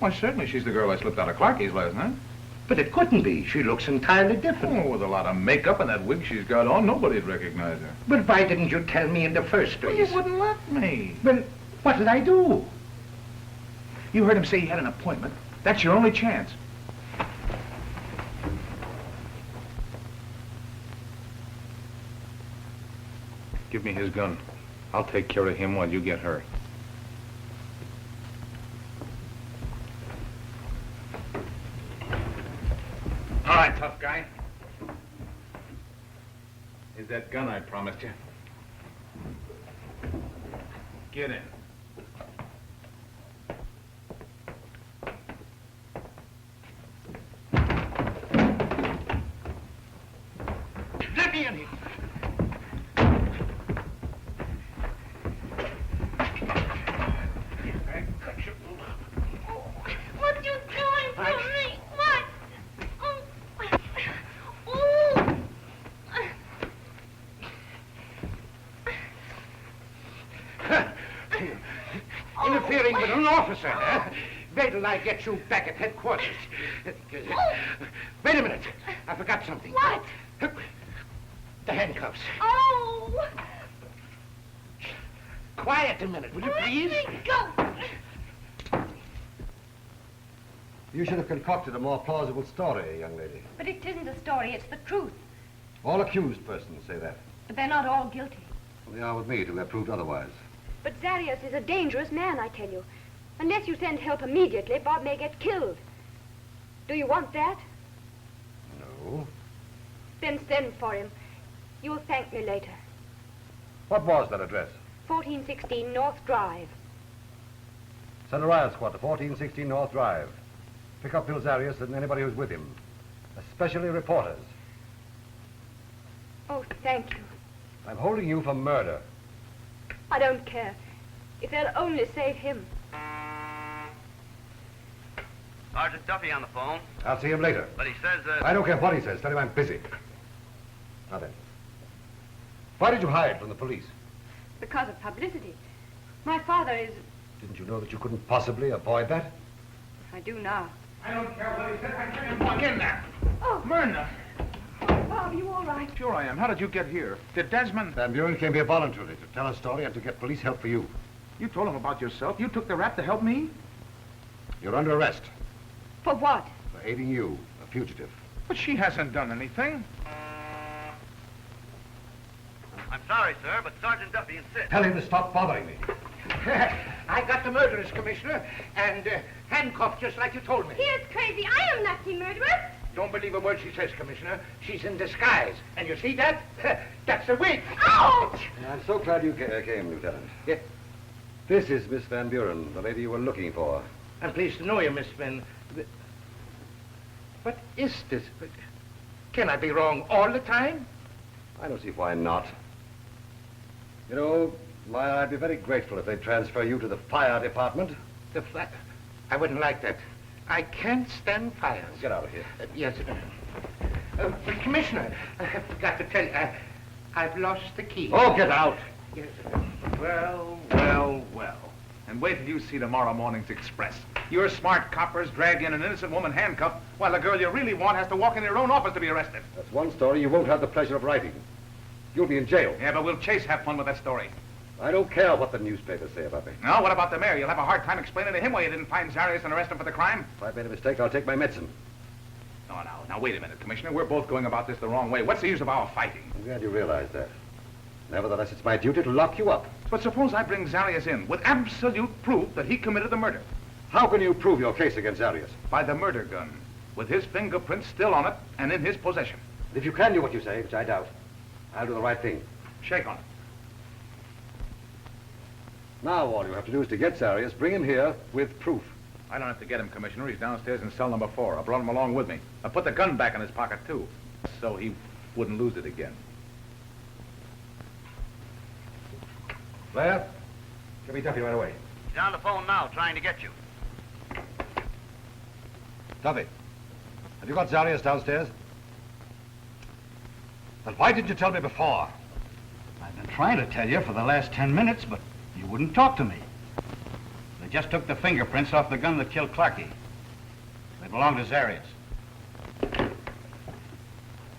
Why, certainly she's the girl I slipped out of Clarkie's last night. But it couldn't be. She looks entirely different. Oh, with a lot of makeup and that wig she's got on, nobody'd recognize her. But why didn't you tell me in the first place? Well, you wouldn't let me. Well, what did I do? You heard him say he had an appointment. That's your only chance. Give me his gun. I'll take care of him while you get her. All right, tough guy. Here's that gun I promised you. Get in. Let me in here. What are you doing to me? What? Oh. Interfering with an officer, huh? Wait till I get you back at headquarters. Wait a minute. I forgot something. What? The handcuffs. Oh. Quiet a minute, will you please? Let me go. You should have concocted a more plausible story, young lady. But it isn't a story, it's the truth. All accused persons say that. But they're not all guilty. Well, they are with me till they're proved otherwise. But Zarias is a dangerous man, I tell you. Unless you send help immediately, Bob may get killed. Do you want that? No. Then send for him. You'll thank me later. What was that address? 1416 North Drive. Send a riot squad to 1416 North Drive. Pick up Bill Zarias and anybody who's with him. Especially reporters. Oh, thank you. I'm holding you for murder. I don't care. If they'll only save him. Sergeant Duffy on the phone. I'll see him later. But he says, I don't care what he says. Tell him I'm busy. Now then. Why did you hide from the police? Because of publicity. My father is... Didn't you know that you couldn't possibly avoid that? I do now. I don't care what he said. I can't walk in there. Oh. Myrna. Oh, Bob, you all right? Sure I am. How did you get here? Did Desmond... Van Buren came here voluntarily to tell a story and to get police help for you. You told him about yourself. You took the rap to help me? You're under arrest. For what? For aiding you, a fugitive. But she hasn't done anything. I'm sorry, sir, but Sergeant Duffy insists. Tell him to stop bothering me. I got the murderers, Commissioner, and handcuffed just like you told me. He is crazy. I am not the murderer. Don't believe a word she says, Commissioner. She's in disguise. And you see that? That's the wig. Ouch! I'm so glad you came, Lieutenant. Yes. This is Miss Van Buren, the lady you were looking for. I'm pleased to know you, Miss Van. What is this? Can I be wrong all the time? I don't see why not. You know, Meyer, I'd be very grateful if they'd transfer you to the fire department. The flat. I wouldn't like that. I can't stand fires. Get out of here. Yes. Commissioner, I forgot to tell you, I've lost the key. Oh, get out. Yes. Well, well, well. And wait till you see tomorrow morning's Express. Your smart coppers drag in an innocent woman handcuffed while the girl you really want has to walk in your own office to be arrested. That's one story you won't have the pleasure of writing. You'll be in jail. Yeah, but we'll Chase have fun with that story. I don't care what the newspapers say about me. No, what about the mayor? You'll have a hard time explaining to him why you didn't find Zarias and arrest him for the crime. If I've made a mistake, I'll take my medicine. Now, wait a minute, Commissioner. We're both going about this the wrong way. What's the use of our fighting? I'm glad you realize that. Nevertheless, it's my duty to lock you up. But suppose I bring Zarias in with absolute proof that he committed the murder. How can you prove your case against Zarias? By the murder gun, with his fingerprints still on it and in his possession. If you can do what you say, which I doubt, I'll do the right thing. Shake on it. Now all you have to do is to get Zarias, bring him here with proof. I don't have to get him, Commissioner. He's downstairs in cell number 4. I brought him along with me. I put the gun back in his pocket, too, so he wouldn't lose it again. Blair, get me Duffy right away. He's on the phone now, trying to get you. Duffy, have you got Zarias downstairs? Then why didn't you tell me before? I've been trying to tell you for the last 10 minutes, but you wouldn't talk to me. They just took the fingerprints off the gun that killed Clarkie. They belong to Zarias.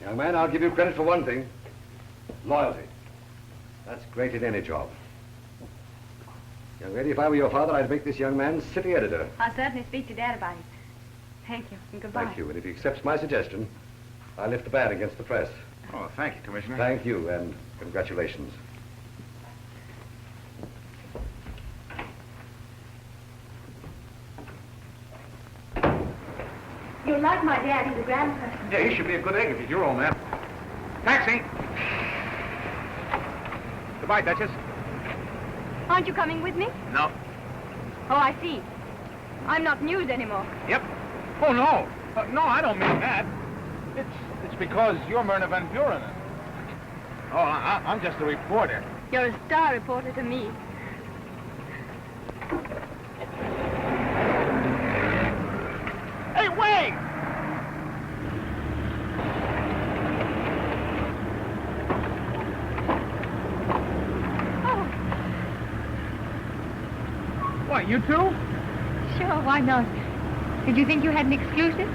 Young man, I'll give you credit for one thing. Loyalty. That's great in any job. Young lady, if I were your father, I'd make this young man city editor. I'll certainly speak to Dad about it. Thank you, and goodbye. Thank you, and if he accepts my suggestion, I'll lift the ban against the press. Oh, thank you, Commissioner. Thank you, and congratulations. You're like my dad. He's a grand person. Yeah, he should be a good egg if he's your old man. Taxi! Goodbye, Duchess. Aren't you coming with me? No. Oh, I see. I'm not news anymore. Yep. Oh, no. No, I don't mean that. It's because you're Myrna Van Buren. Oh, I'm just a reporter. You're a star reporter to me. Hey, wait! Oh. What, you too? Sure, why not? Did you think you had an exclusive?